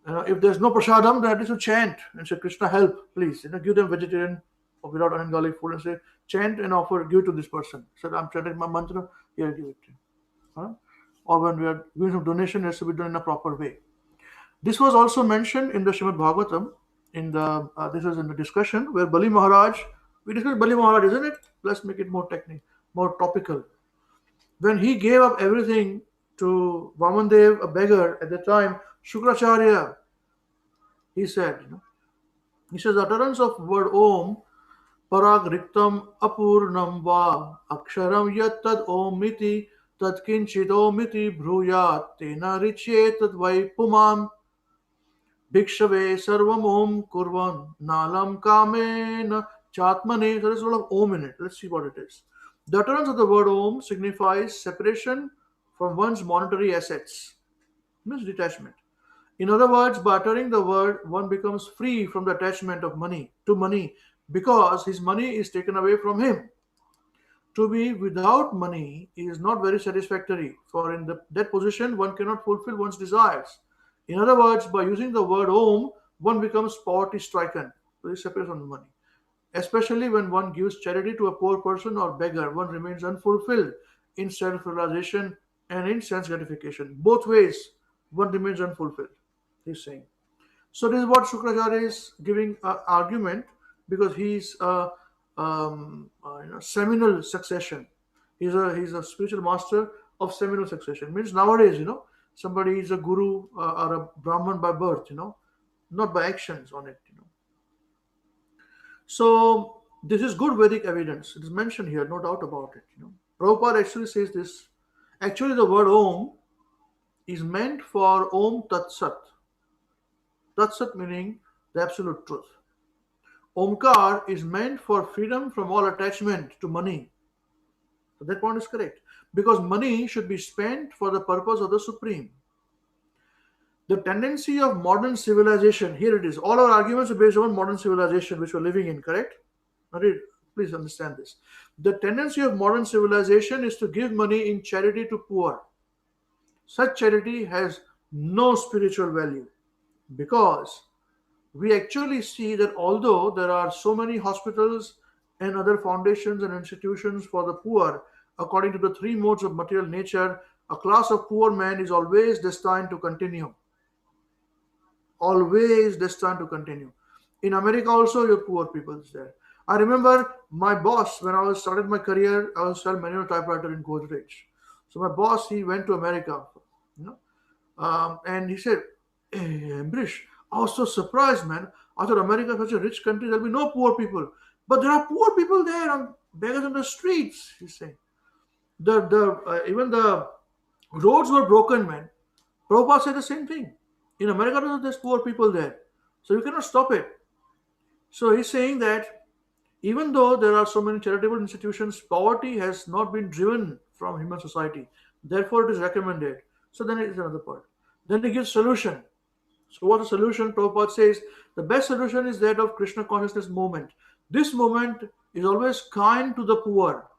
Speaker 2: If there's no prasadam, then at least you chant and say, Krishna, help, please. Give them vegetarian or without onion garlic food and say, chant and offer, give to this person. So I'm chanting my mantra, here, give it to him. or when we are doing some donation, it has to be done in a proper way. This was also mentioned in the Srimad Bhagavatam. This was in the discussion where Bali Maharaj, we discussed Bali Maharaj, isn't it? Let's make it more technical, more topical. When he gave up everything to Vamandev, a beggar at the time, Shukracharya, he said, he says, the utterance of word Om, Parag Riktam Apurnam Va, Aksharam Yat Tad Om Miti, Tad Kinchit Om Miti Bhruyat, Tena Richye Tad Vai Pumam, Bhikshave Sarvam Om Kurvan, Nalam Kamena Chatmane. So there's a lot of Om in it. Let's see what it is. The utterance of the word Om signifies separation from one's monetary assets, means detachment. In other words, by uttering the word, one becomes free from the attachment of money to money because his money is taken away from him. To be without money is not very satisfactory, for in that position one cannot fulfill one's desires. In other words, by using the word Om, one becomes poverty stricken, so he separates from the money. Especially when one gives charity to a poor person or beggar, one remains unfulfilled in self-realization and in sense gratification. Both ways, one remains unfulfilled, he's saying. So this is what Shukracharya is giving argument, because he's seminal succession. He's a spiritual master of seminal succession. Means nowadays, somebody is a guru or a Brahman by birth, not by actions on it, So this is good Vedic evidence. It is mentioned here, no doubt about it. Prabhupada actually says this. Actually, the word Om is meant for Om Tat Sat. Tat Sat meaning the absolute truth. Omkar is meant for freedom from all attachment to money. So that point is correct. Because money should be spent for the purpose of the Supreme. The tendency of modern civilization, here it is. All our arguments are based on modern civilization which we're living in, correct? Please understand this. The tendency of modern civilization is to give money in charity to poor. Such charity has no spiritual value, because we actually see that although there are so many hospitals and other foundations and institutions for the poor, according to the three modes of material nature, a class of poor men is always destined to continue. Always destined to continue. In America also, your poor people is there. I remember my boss, when I started my career, I was selling manual typewriter in Godrej. So my boss, he went to America, and he said, "Hey, Ambrish, I was so surprised, man. I thought America is such a rich country, there'll be no poor people. But there are poor people there, beggars on the streets," he's saying. Even the roads were broken, man. Prabhupada said the same thing. In America, there's poor people there. So you cannot stop it. So he's saying that even though there are so many charitable institutions, poverty has not been driven from human society. Therefore, it is recommended. So then it is another part. Then he gives solution. So what's the solution? Prabhupada says the best solution is that of Krishna consciousness movement. This movement is always kind to the poor.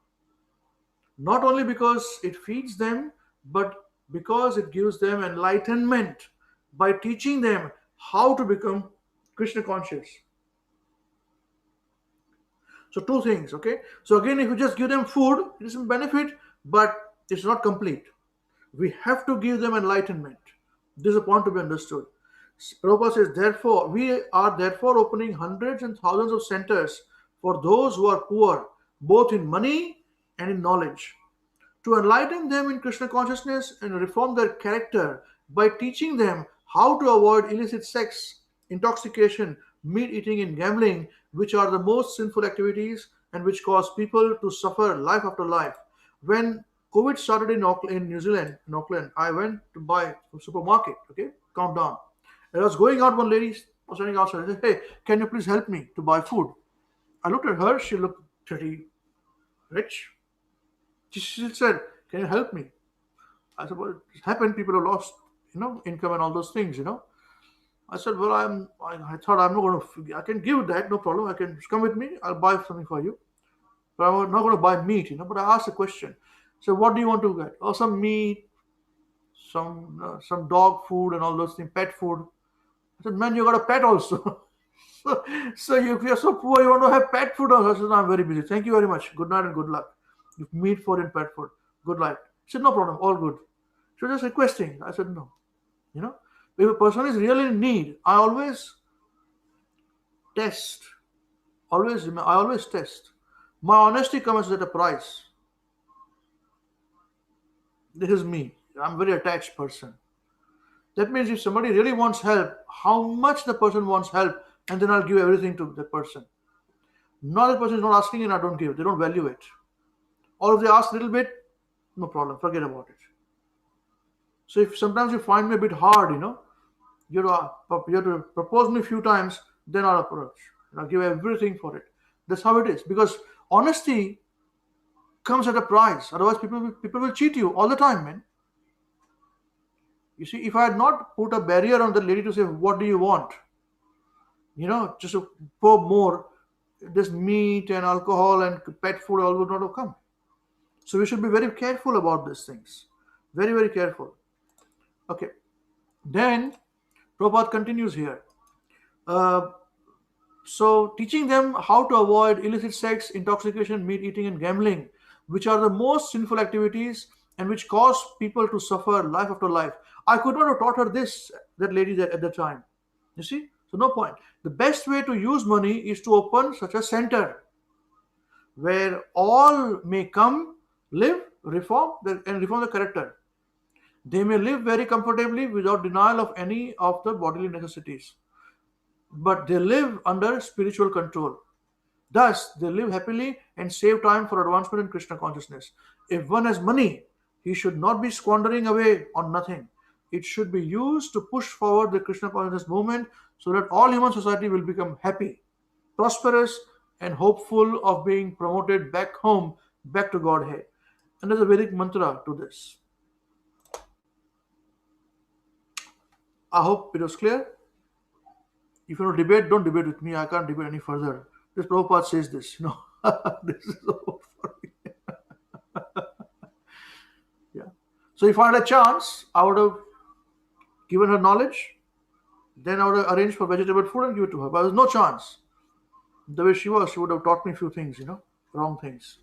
Speaker 2: Not only because it feeds them, but because it gives them enlightenment by teaching them how to become Krishna conscious. So two things, okay? So again, if you just give them food, it is a benefit, but it's not complete. We have to give them enlightenment. This is a point to be understood. Prabhupada says, therefore, we are therefore opening hundreds and thousands of centers for those who are poor, both in money and in knowledge, to enlighten them in Krishna consciousness and reform their character by teaching them how to avoid illicit sex, intoxication, meat eating, and gambling, which are the most sinful activities and which cause people to suffer life after life. When COVID started in New Zealand, in Auckland, I went to buy from supermarket, okay, countdown. And I was going out, one lady was standing outside. I said, "Hey, can you please help me to buy food?" I looked at her, she looked pretty rich. She said, "Can you help me?" I said, "Well, it happened, people have lost, income and all those things, I said, "Well, I thought I'm not going to, I can give that, no problem. I can come with me, I'll buy something for you. But I'm not going to buy meat, But I asked a question. So what do you want to get? Oh, some meat, some dog food and all those things, pet food. I said, "Man, you got a pet also." so if you're so poor, you want to have pet food also. I said, "No, I'm very busy. Thank you very much. Good night and good luck. Meat food and pet food. Good luck." She said, "No problem, all good." She was just requesting. I said no. You know, if a person is really in need, I always test. I always test. My honesty comes at a price. This is me. I'm a very attached person. That means if somebody really wants help, how much the person wants help, and then I'll give everything to the person. Not the person is not asking and I don't give. They don't value it. Or if they ask a little bit, no problem. Forget about it. So if sometimes you find me a bit hard, you have to propose me a few times, then I'll approach. And I'll give everything for it. That's how it is. Because honesty comes at a price. Otherwise, people will cheat you all the time, man. You see, if I had not put a barrier on the lady to say, what do you want? Just to pour more, this meat and alcohol and pet food all would not have come. So we should be very careful about these things. Very, very careful. Okay. Then Prabhupada continues here. So teaching them how to avoid illicit sex, intoxication, meat eating, and gambling, which are the most sinful activities and which cause people to suffer life after life. I could not have taught her that lady at the time. You see? So no point. The best way to use money is to open such a center where all may come, live, reform the character. They may live very comfortably without denial of any of the bodily necessities. But they live under spiritual control. Thus, they live happily and save time for advancement in Krishna consciousness. If one has money, he should not be squandering away on nothing. It should be used to push forward the Krishna consciousness movement so that all human society will become happy, prosperous, and hopeful of being promoted back home, back to Godhead. And there's a Vedic mantra to this. I hope it was clear. If you want to debate, don't debate with me. I can't debate any further. This Prabhupada says this, this is so funny. Yeah. So if I had a chance, I would have given her knowledge. Then I would have arranged for vegetable food and give it to her. But there's no chance. The way she was, she would have taught me a few things, wrong things.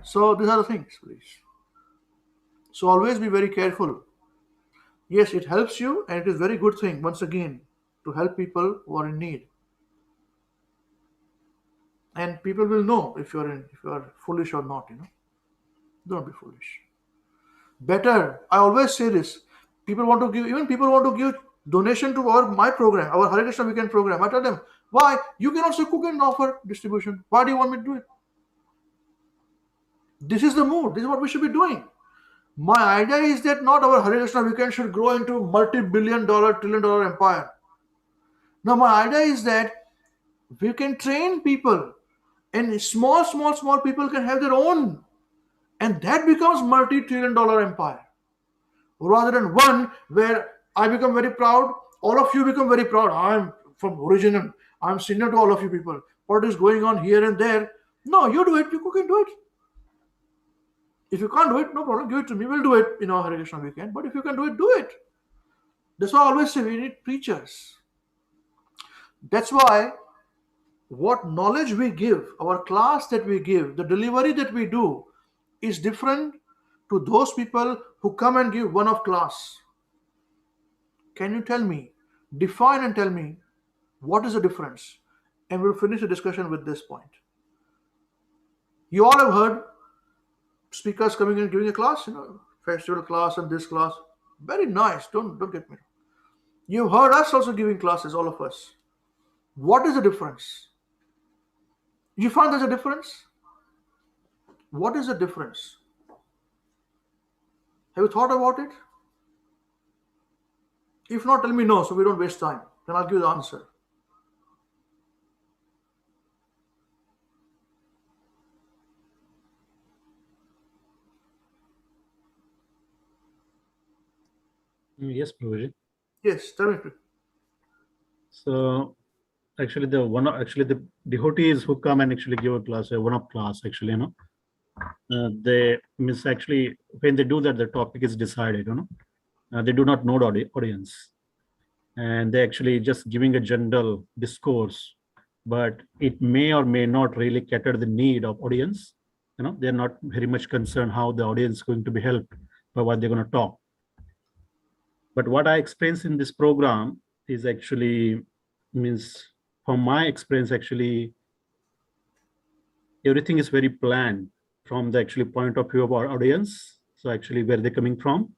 Speaker 2: So these are the things, please. So always be very careful. Yes, it helps you, and it is a very good thing, once again, to help people who are in need. And people will know if you are foolish or not, Don't be foolish. Better, I always say this. People want to give donation to my program, our Hare Krishna WECAN program. I tell them, why? You can also cook and offer distribution. Why do you want me to do it? This is the mood. This is what we should be doing. My idea is that not our Hare Krishna WECAN should grow into multi-billion-dollar, trillion-dollar empire. Now, my idea is that we can train people, and small people can have their own, and that becomes multi-trillion-dollar empire. Rather than one where I become very proud, all of you become very proud. I'm from origin, I'm senior to all of you people. What is going on here and there? No, you do it. You can do it. If you can't do it, no problem. Give it to me. We'll do it in our Hare Krishna WECAN. But if you can do it, do it. That's why I always say we need preachers. That's why what knowledge we give, our class that we give, the delivery that we do is different to those people who come and give one-off class. Can you tell me, define and tell me what is the difference? And we'll finish the discussion with this point. You all have heard speakers coming and giving a class, festival class and this class. Very nice. Don't get me wrong. You've heard us also giving classes, all of us. What is the difference? You find there's a difference? What is the difference? Have you thought about it? If not, tell me no, so we don't waste time. Then I'll give you the answer.
Speaker 3: Yes, Prabhuji.
Speaker 2: Yes, tell me.
Speaker 3: So actually the devotees who come and actually give a class, a one-up class, actually, they miss actually when they do that, the topic is decided, they do not know the audience, and they actually just giving a general discourse, but it may or may not really cater the need of audience. They're not very much concerned how the audience is going to be helped or what they're going to talk. But what I experienced in this program is actually, means from my experience, actually, everything is very planned from the actually point of view of our audience. So actually where they're coming from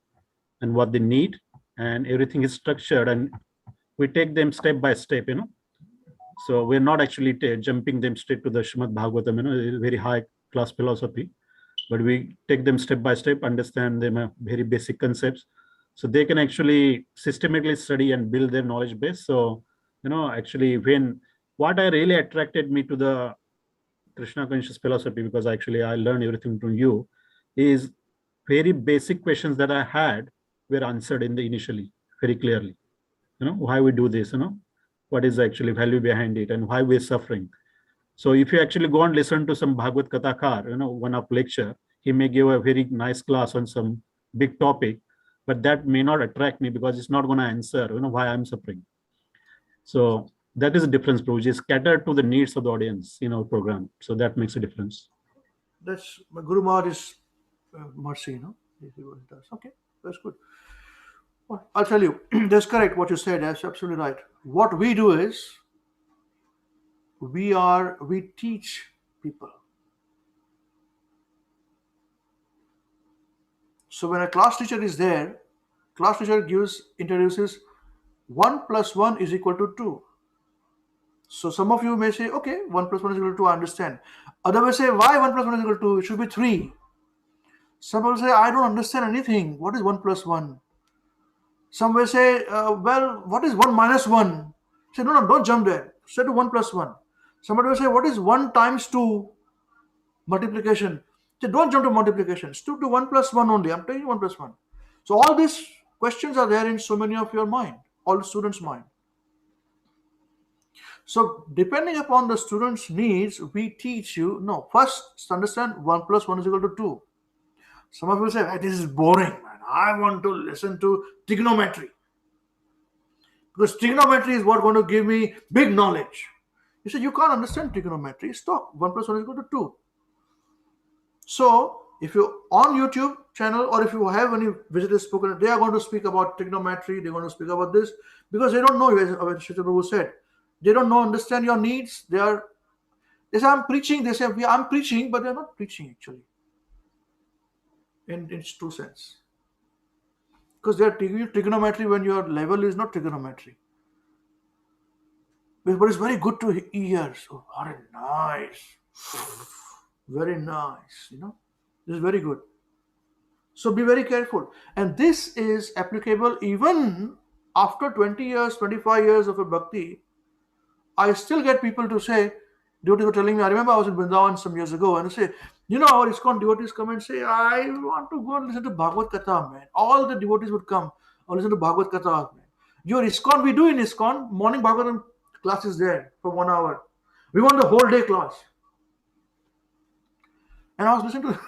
Speaker 3: and what they need, and everything is structured, and we take them step by step, So we're not actually jumping them straight to the Srimad Bhāgavatam, very high class philosophy, but we take them step by step, understand them very basic concepts, so they can actually systematically study and build their knowledge base. So, actually what I really attracted me to the Krishna conscious philosophy, because actually I learned everything from you, is very basic questions that I had were answered initially very clearly. Why we do this, what is actually value behind it, and why we're suffering. So if you actually go and listen to some Bhagavad Kathakar, one up lecture, he may give a very nice class on some big topic, but that may not attract me because it's not going to answer, why I'm suffering. So that is the difference, Prabhuji, is catered to the needs of the audience in our program. So that makes a difference.
Speaker 2: That's Guru Maharaj is mercy, This is what it does. Okay, that's good. Well, I'll tell you, that's correct what you said. That's absolutely right. What we do is we teach people. So when a class teacher is there, class teacher introduces 1 + 1 is equal to 2. So some of you may say, okay, 1 + 1 is equal to 2, I understand. Others may say, why 1 + 1 is equal to 2? It should be 3. Some will say, I don't understand anything. What is 1 + 1? Some will say, well, what is 1 - 1? Say, no, don't jump there. Say to 1 + 1. Somebody will say, what is 1 × 2 multiplication? Say, don't jump to multiplication. Stick to 1 + 1 only. I'm telling you 1 + 1. So all these questions are there in so many of your mind, all the students' mind. So depending upon the student's needs, we teach you, first understand 1 + 1 is equal to 2. Some of you say, this is boring, man. I want to listen to trigonometry. Because trigonometry is what going to give me big knowledge. You say, you can't understand trigonometry. Stop. 1 + 1 is equal to 2. So if you're on YouTube channel, or if you have any visitors spoken, they are going to speak about trigonometry. They're going to speak about this because they don't know, as Shri Prabhu said. They don't understand your needs. They say, I'm preaching. They say, I'm preaching, but they're not preaching actually. In its true sense. Because they are teaching you trigonometry when your level is not trigonometry. But it's very good to hear. So very nice. Very nice. This is very good. So be very careful. And this is applicable even after 20 years, 25 years of a bhakti. I still get people to say, devotees were telling me, I remember I was in Vrindavan some years ago, and they say, our ISKCON devotees come and say, I want to go and listen to Bhagavad Gita, man. All the devotees would come or listen to Bhagavad Gita, man. Your ISKCON, we do in ISKCON, morning Bhagavatam class is there for 1 hour. We want the whole day class. And I was listening to,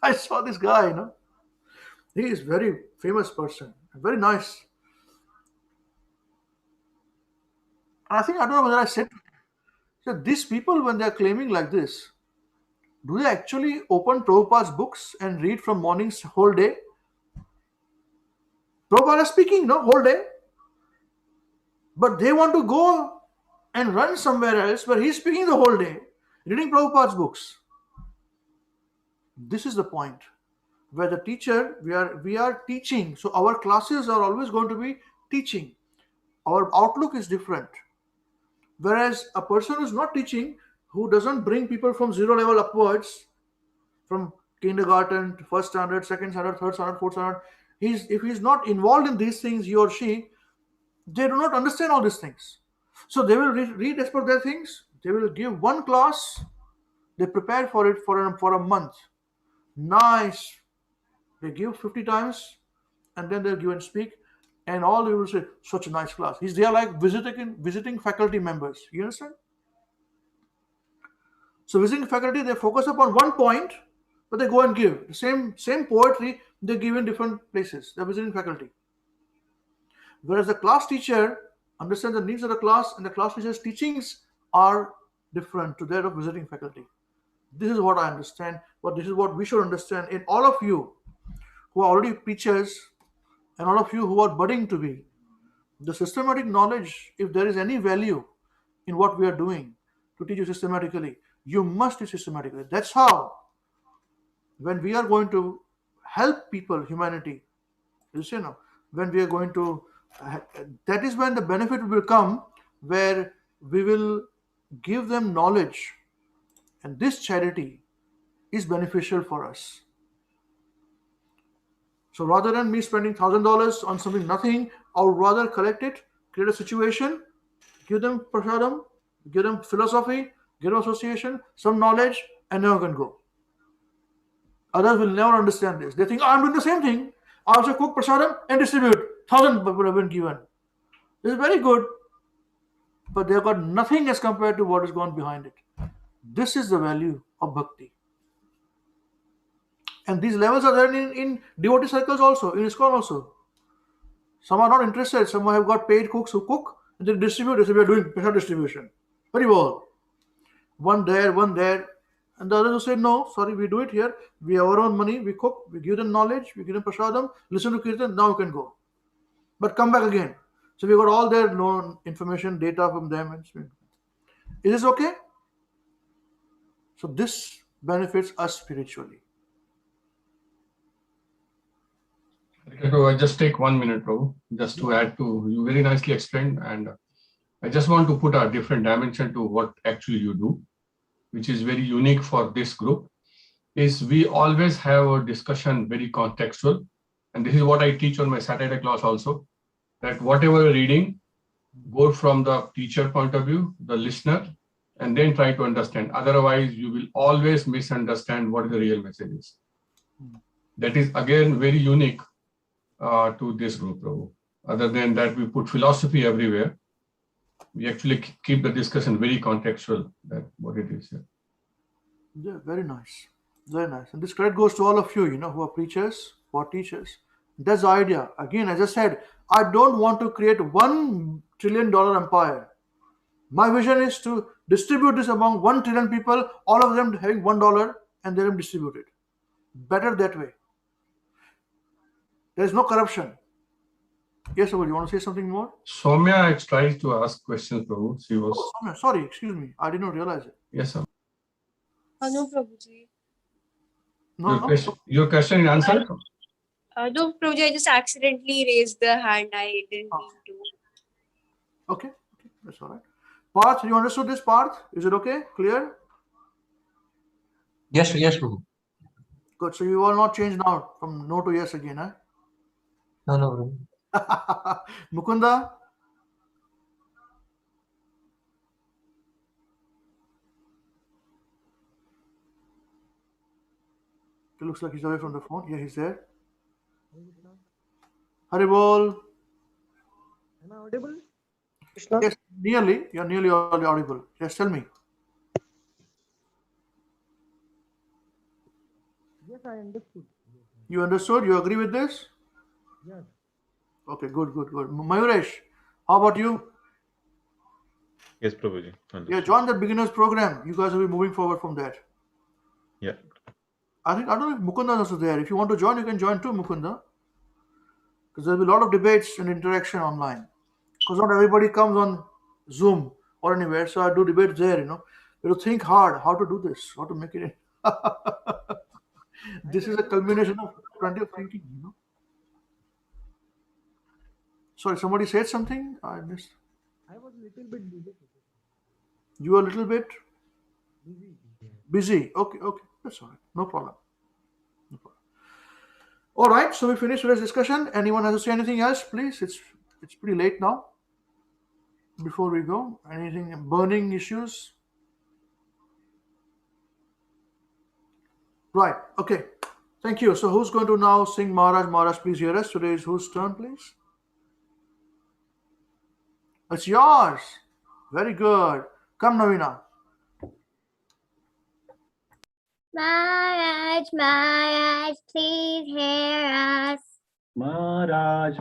Speaker 2: I saw this guy, He is very famous person, very nice. And I don't know whether I said, so these people, when they are claiming like this, do they actually open Prabhupada's books and read from mornings whole day? Prabhupada is speaking, whole day. But they want to go and run somewhere else where he's speaking the whole day, reading Prabhupada's books. This is the point where the teacher, we are teaching. So our classes are always going to be teaching. Our outlook is different. Whereas a person who is not teaching, who doesn't bring people from 0 level upwards, from kindergarten to 1st standard, 2nd standard, 3rd standard, 4th standard, if he's not involved in these things, he or she, they do not understand all these things. So they will read as per their things. They will give one class. They prepare for it for a month. Nice. They give 50 times, and then they'll give and speak. And all they will say, such a nice class. They are like visiting faculty members. You understand? So visiting faculty, they focus upon one point, but they go and give. The same poetry, they give in different places. They're visiting faculty. Whereas the class teacher understands the needs of the class, and the class teacher's teachings are different to that of visiting faculty. This is what I understand, but this is what we should understand in all of you who are already preachers and all of you who are budding to be. The systematic knowledge, if there is any value in what we are doing to teach you systematically, you must teach systematically. That's how, when we are going to help people, humanity, you see, no, when we are going to, that is when the benefit will come, where we will give them knowledge, and this charity is beneficial for us. So rather than me spending $1,000 on something nothing, I would rather collect it, create a situation, give them prasadam, give them philosophy, give them association, some knowledge, and now can go. Others will never understand this. They think, oh, I'm doing the same thing. I also cook prasadam and distribute. 1,000 people have been given. This is very good, but they have got nothing as compared to what is gone behind it. This is the value of bhakti. And these levels are there in devotee circles also, in ISKCON also. Some are not interested. Some have got paid cooks who cook and they distribute. They say we are doing prasad distribution. Very well. One there, and the others will say, no, sorry, we do it here. We have our own money, we cook, we give them knowledge, we give them prasadam, listen to kirtan, now you can go. But come back again. So we got all their known information, data from them. Is this okay? So this benefits us spiritually.
Speaker 7: I just take 1 minute, Prabhu, just to add to, you very nicely explained, and I just want to put a different dimension to what actually you do, which is very unique for this group, is we always have a discussion very contextual. And this is what I teach on my Saturday class also, that whatever you're reading, go from the teacher point of view, the listener, and then try to understand. Otherwise, you will always misunderstand what the real message is. That is, again, very unique to this group, Prabhu. Other than that, we put philosophy everywhere. We actually keep the discussion very contextual, that what it is.
Speaker 2: Yeah, very nice. Very nice. And this credit goes to all of you, who are preachers, who are teachers. That's the idea. Again, as I said, I don't want to create $1 trillion empire. My vision is to distribute this among 1 trillion people, all of them having $1, and they them distribute it. Better that way. There is no corruption. Yes, Abhi, you want to say something more?
Speaker 7: Soumya tries to ask questions, Prabhu. She was.
Speaker 2: Oh, Soumya, sorry, excuse me. I did not realize it.
Speaker 7: Yes, sir.
Speaker 6: No, Prabhuji.
Speaker 2: No.
Speaker 7: Your question is answered?
Speaker 6: No, Prabhuji, I just accidentally raised the hand. I didn't mean to.
Speaker 2: Okay, that's all right. Parth, you understood this, Parth? Is it okay? Clear?
Speaker 8: Yes, Prabhu.
Speaker 2: Good. So you will not change now from no to yes again, huh?
Speaker 8: No.
Speaker 2: Mukunda? It looks like he's away from the phone. Yeah, he's there. Hare Bol.
Speaker 11: Am I audible?
Speaker 2: Krishna? Yes, nearly. You're nearly audible. Yes, tell me.
Speaker 11: Yes, I understood.
Speaker 2: You understood? You agree with this?
Speaker 11: Yes.
Speaker 2: Okay, good. Mayuresh, how about you?
Speaker 5: Yes, Prabhuji.
Speaker 2: Yeah, join the beginners program. You guys will be moving forward from that.
Speaker 5: Yeah.
Speaker 2: I don't know if Mukunda is also there. If you want to join, you can join too, Mukunda. Because there'll be a lot of debates and interaction online. Because not everybody comes on Zoom or anywhere. So I do debates there, You have to think hard how to do this, how to make it in. This is a culmination of plenty of thinking, Sorry, somebody said something? I missed.
Speaker 11: I was a little bit busy.
Speaker 2: You were a little bit
Speaker 11: Busy.
Speaker 2: busy. Okay. That's all right. No problem. All right. So we finished today's discussion. Anyone has to say anything else, please? It's pretty late now. Before we go, anything burning issues? Right. Okay. Thank you. So who's going to now sing Maharaj? Maharaj, please hear us. Today is whose turn, please? It's yours. Very good. Come, Navina.
Speaker 12: Maharaj, please hear us.
Speaker 3: Maharaj,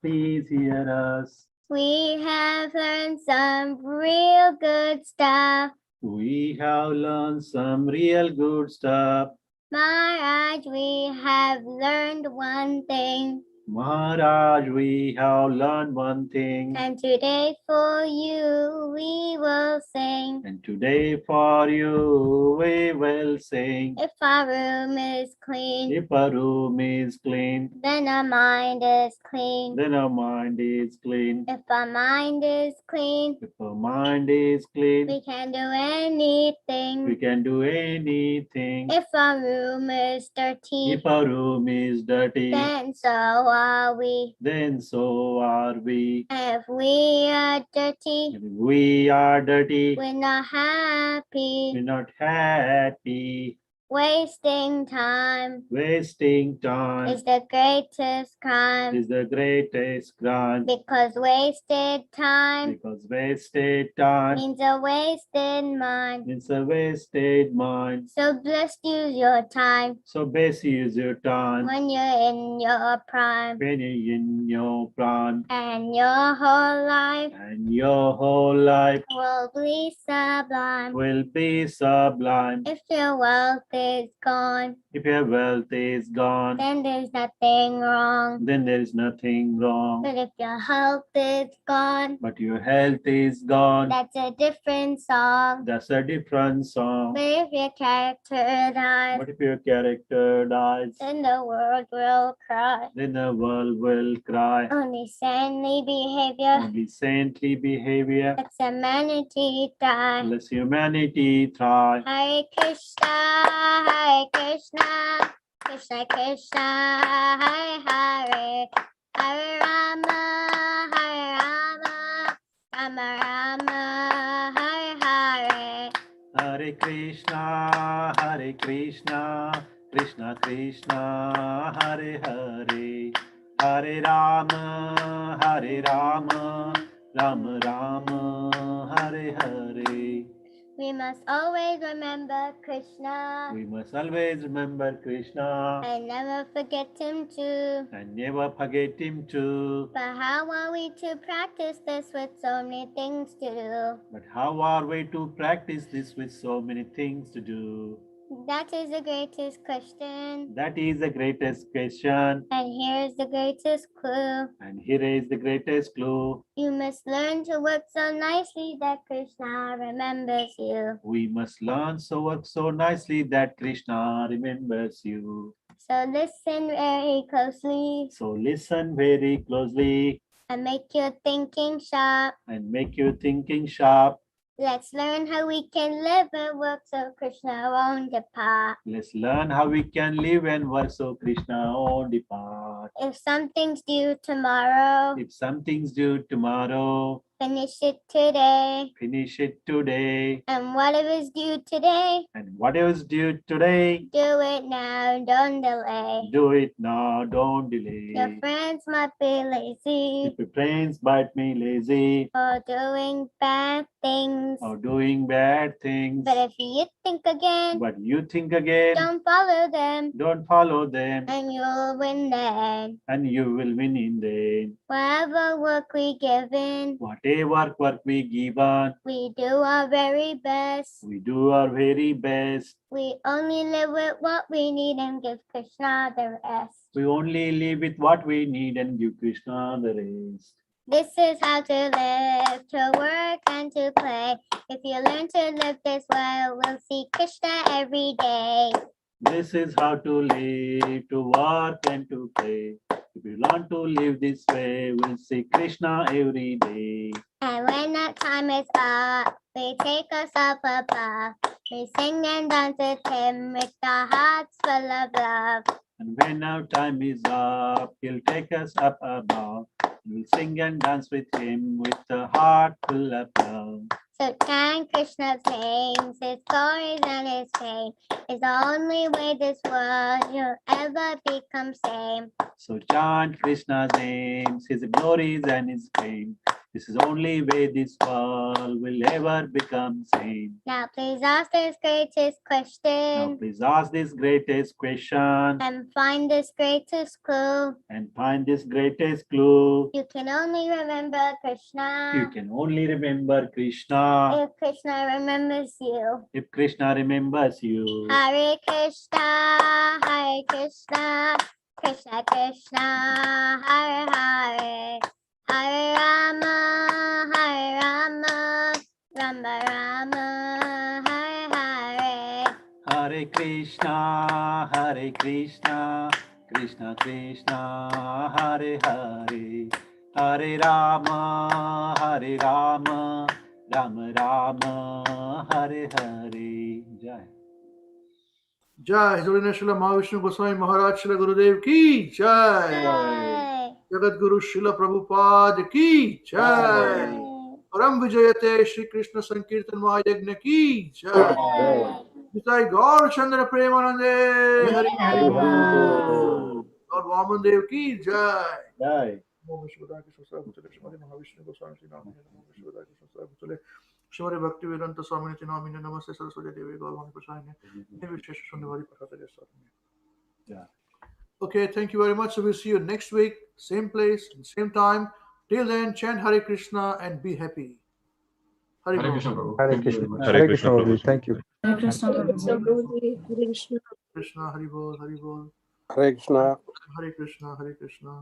Speaker 3: please hear us.
Speaker 12: We have learned some real good stuff.
Speaker 3: We have learned some real good stuff.
Speaker 12: Maharaj, we have learned one thing.
Speaker 3: Maharaj, we have learned one thing.
Speaker 12: And today for you we will sing.
Speaker 3: And today for you we will sing.
Speaker 12: If our room is clean,
Speaker 3: If a room is clean,
Speaker 12: then our mind is clean.
Speaker 3: then our mind is clean.
Speaker 12: If our mind is clean,
Speaker 3: If our mind is clean,
Speaker 12: we can do anything.
Speaker 3: we can do anything.
Speaker 12: If our room is dirty,
Speaker 3: If our room is dirty,
Speaker 12: then so are we.
Speaker 3: then so are we.
Speaker 12: If we are dirty,
Speaker 3: If we are dirty,
Speaker 12: we're not happy.
Speaker 3: we're not happy.
Speaker 12: Wasting time
Speaker 3: Wasting time
Speaker 12: is the greatest crime.
Speaker 3: is the greatest crime.
Speaker 12: Because wasted time
Speaker 3: Because wasted time
Speaker 12: means a wasted mind.
Speaker 3: means a wasted mind.
Speaker 12: So best use your time
Speaker 3: So best use your time
Speaker 12: when you're in your prime.
Speaker 3: when you're in your prime,
Speaker 12: And your whole life
Speaker 3: and your whole life
Speaker 12: will be sublime.
Speaker 3: will be sublime.
Speaker 12: If your wealth is gone,
Speaker 3: If your wealth is gone,
Speaker 12: then there's nothing wrong.
Speaker 3: then there is nothing wrong.
Speaker 12: But if your health is gone,
Speaker 3: But your health is gone,
Speaker 12: that's a different song.
Speaker 3: that's a different song.
Speaker 12: But if your character dies,
Speaker 3: But if your character dies,
Speaker 12: then the world will cry.
Speaker 3: then the world will cry.
Speaker 12: Only saintly behavior
Speaker 3: Only saintly behavior
Speaker 12: lets humanity die.
Speaker 3: lets humanity thrive.
Speaker 12: Hare Krishna, Hare Krishna, Krishna Krishna, Hare Hare, Hare Rama, Rama Rama, Hare Hare.
Speaker 3: Hare Krishna, Krishna Krishna, Hare Hare, Hare Rama, Rama Rama, Hare Hare.
Speaker 12: We must always remember Krishna
Speaker 3: We must always remember Krishna
Speaker 12: and never forget him too.
Speaker 3: and never forget him too.
Speaker 12: But how are we to practice this with so many things to do?
Speaker 3: But how are we to practice this with so many things to do?
Speaker 12: That is the greatest question.
Speaker 3: That is the greatest question,
Speaker 12: And here's the greatest clue.
Speaker 3: and here is the greatest clue.
Speaker 12: You must learn to work so nicely that Krishna remembers you.
Speaker 3: We must learn so work so nicely that Krishna remembers you.
Speaker 12: So listen very closely
Speaker 3: So listen very closely
Speaker 12: and make your thinking sharp.
Speaker 3: and make your thinking sharp.
Speaker 12: Let's learn how we can live and work so Krishna won't depart.
Speaker 3: Let's learn how we can live and work so Krishna won't depart.
Speaker 12: If something's due tomorrow,
Speaker 3: If something's due tomorrow,
Speaker 12: finish it today.
Speaker 3: finish it today.
Speaker 12: And whatever's due today,
Speaker 3: And whatever's due today,
Speaker 12: do it now, don't delay.
Speaker 3: do it now, don't delay.
Speaker 12: Your friends might be lazy
Speaker 3: If your friends might be lazy
Speaker 12: or doing bad things.
Speaker 3: or doing bad things,
Speaker 12: But if you think again,
Speaker 3: but you think again,
Speaker 12: don't follow them,
Speaker 3: don't follow them,
Speaker 12: and you'll win then.
Speaker 3: and you will win in the end.
Speaker 12: Whatever work we given,
Speaker 3: Whatever work we given,
Speaker 12: we do our very best.
Speaker 3: we do our very best.
Speaker 12: We only live with what we need and give Krishna the rest.
Speaker 3: We only live with what we need and give Krishna the rest.
Speaker 12: This is how to live, to work and to play. If you learn to live this way, we'll see Krishna every day.
Speaker 3: This is how to live, to work and to play. If we learn to live this way, we'll see Krishna every day.
Speaker 12: And when that time is up, we take us up above. We sing and dance with him with our hearts full of love.
Speaker 3: And when our time is up, he'll take us up above. We'll sing and dance with him with a heart full of love.
Speaker 12: So chant Krishna's names, his glories and his fame is the only way this world will ever become same.
Speaker 3: So chant Krishna's names, his glories and his fame This is only way this world will ever become sane.
Speaker 12: Now please ask this greatest
Speaker 3: Now
Speaker 12: question
Speaker 3: please ask this greatest question
Speaker 12: and find this greatest clue.
Speaker 3: and find this greatest clue.
Speaker 12: You can only remember
Speaker 3: You
Speaker 12: Krishna
Speaker 3: can only remember Krishna
Speaker 12: if Krishna remembers you.
Speaker 3: if Krishna remembers you.
Speaker 12: Hare Krishna, Hare Krishna, Krishna Krishna, Hare Hare, Hare Rama, Hare Rama, Rama Rama, Hare Hare.
Speaker 3: Hare Krishna, Krishna Krishna, Hare Hare, Hare Rama, Rama Rama, Hare Hare. Jai.
Speaker 2: Jai. His Holiness Srila Mahavishnu Goswami Maharaj Srila Gurudev ki Jai.
Speaker 12: Jai.
Speaker 2: Jagat Guru Srila Prabhupada ki Jai. Param Vijayate Shri Krishna Sankirtan Mahayagna ki Jai. Nitai Gaur Chandra Premanande Hari Hari Bol. Lord Vamandev ki Jai.
Speaker 3: Jai.
Speaker 2: Namo Vishwadaya Krishna Sahib Bhutale Shrimad Mahavishnu Goswami Sri Namo Namo Vishwadaya Krishna Sahib Bhutale Shrimad Bhakti Vedanta Swami Niti Namine Namaste Saraswati Devi Gaurvani Prasayane Nivishesha Shundavari Prasataya Swami.
Speaker 3: Yeah.
Speaker 2: Okay, thank you very much. So we'll see you next week, same place, same time. Till then, chant Hare Krishna and be happy. Hare
Speaker 7: Hare
Speaker 2: Krishna.
Speaker 7: Krishna, Prabhu.
Speaker 9: Hare
Speaker 7: Thank you very
Speaker 9: Krishna.
Speaker 7: much.
Speaker 9: Hare Krishna, Prabhu.
Speaker 5: Prabhu.
Speaker 9: Thank you.
Speaker 4: Hare Krishna,
Speaker 10: Hare Krishna,
Speaker 4: Prabhuji.
Speaker 10: Prabhuji. Hare Krishna.
Speaker 2: Krishna, Hare Bol, Hare Bol.
Speaker 13: Hare Krishna.
Speaker 2: Hare Krishna, Hare Krishna.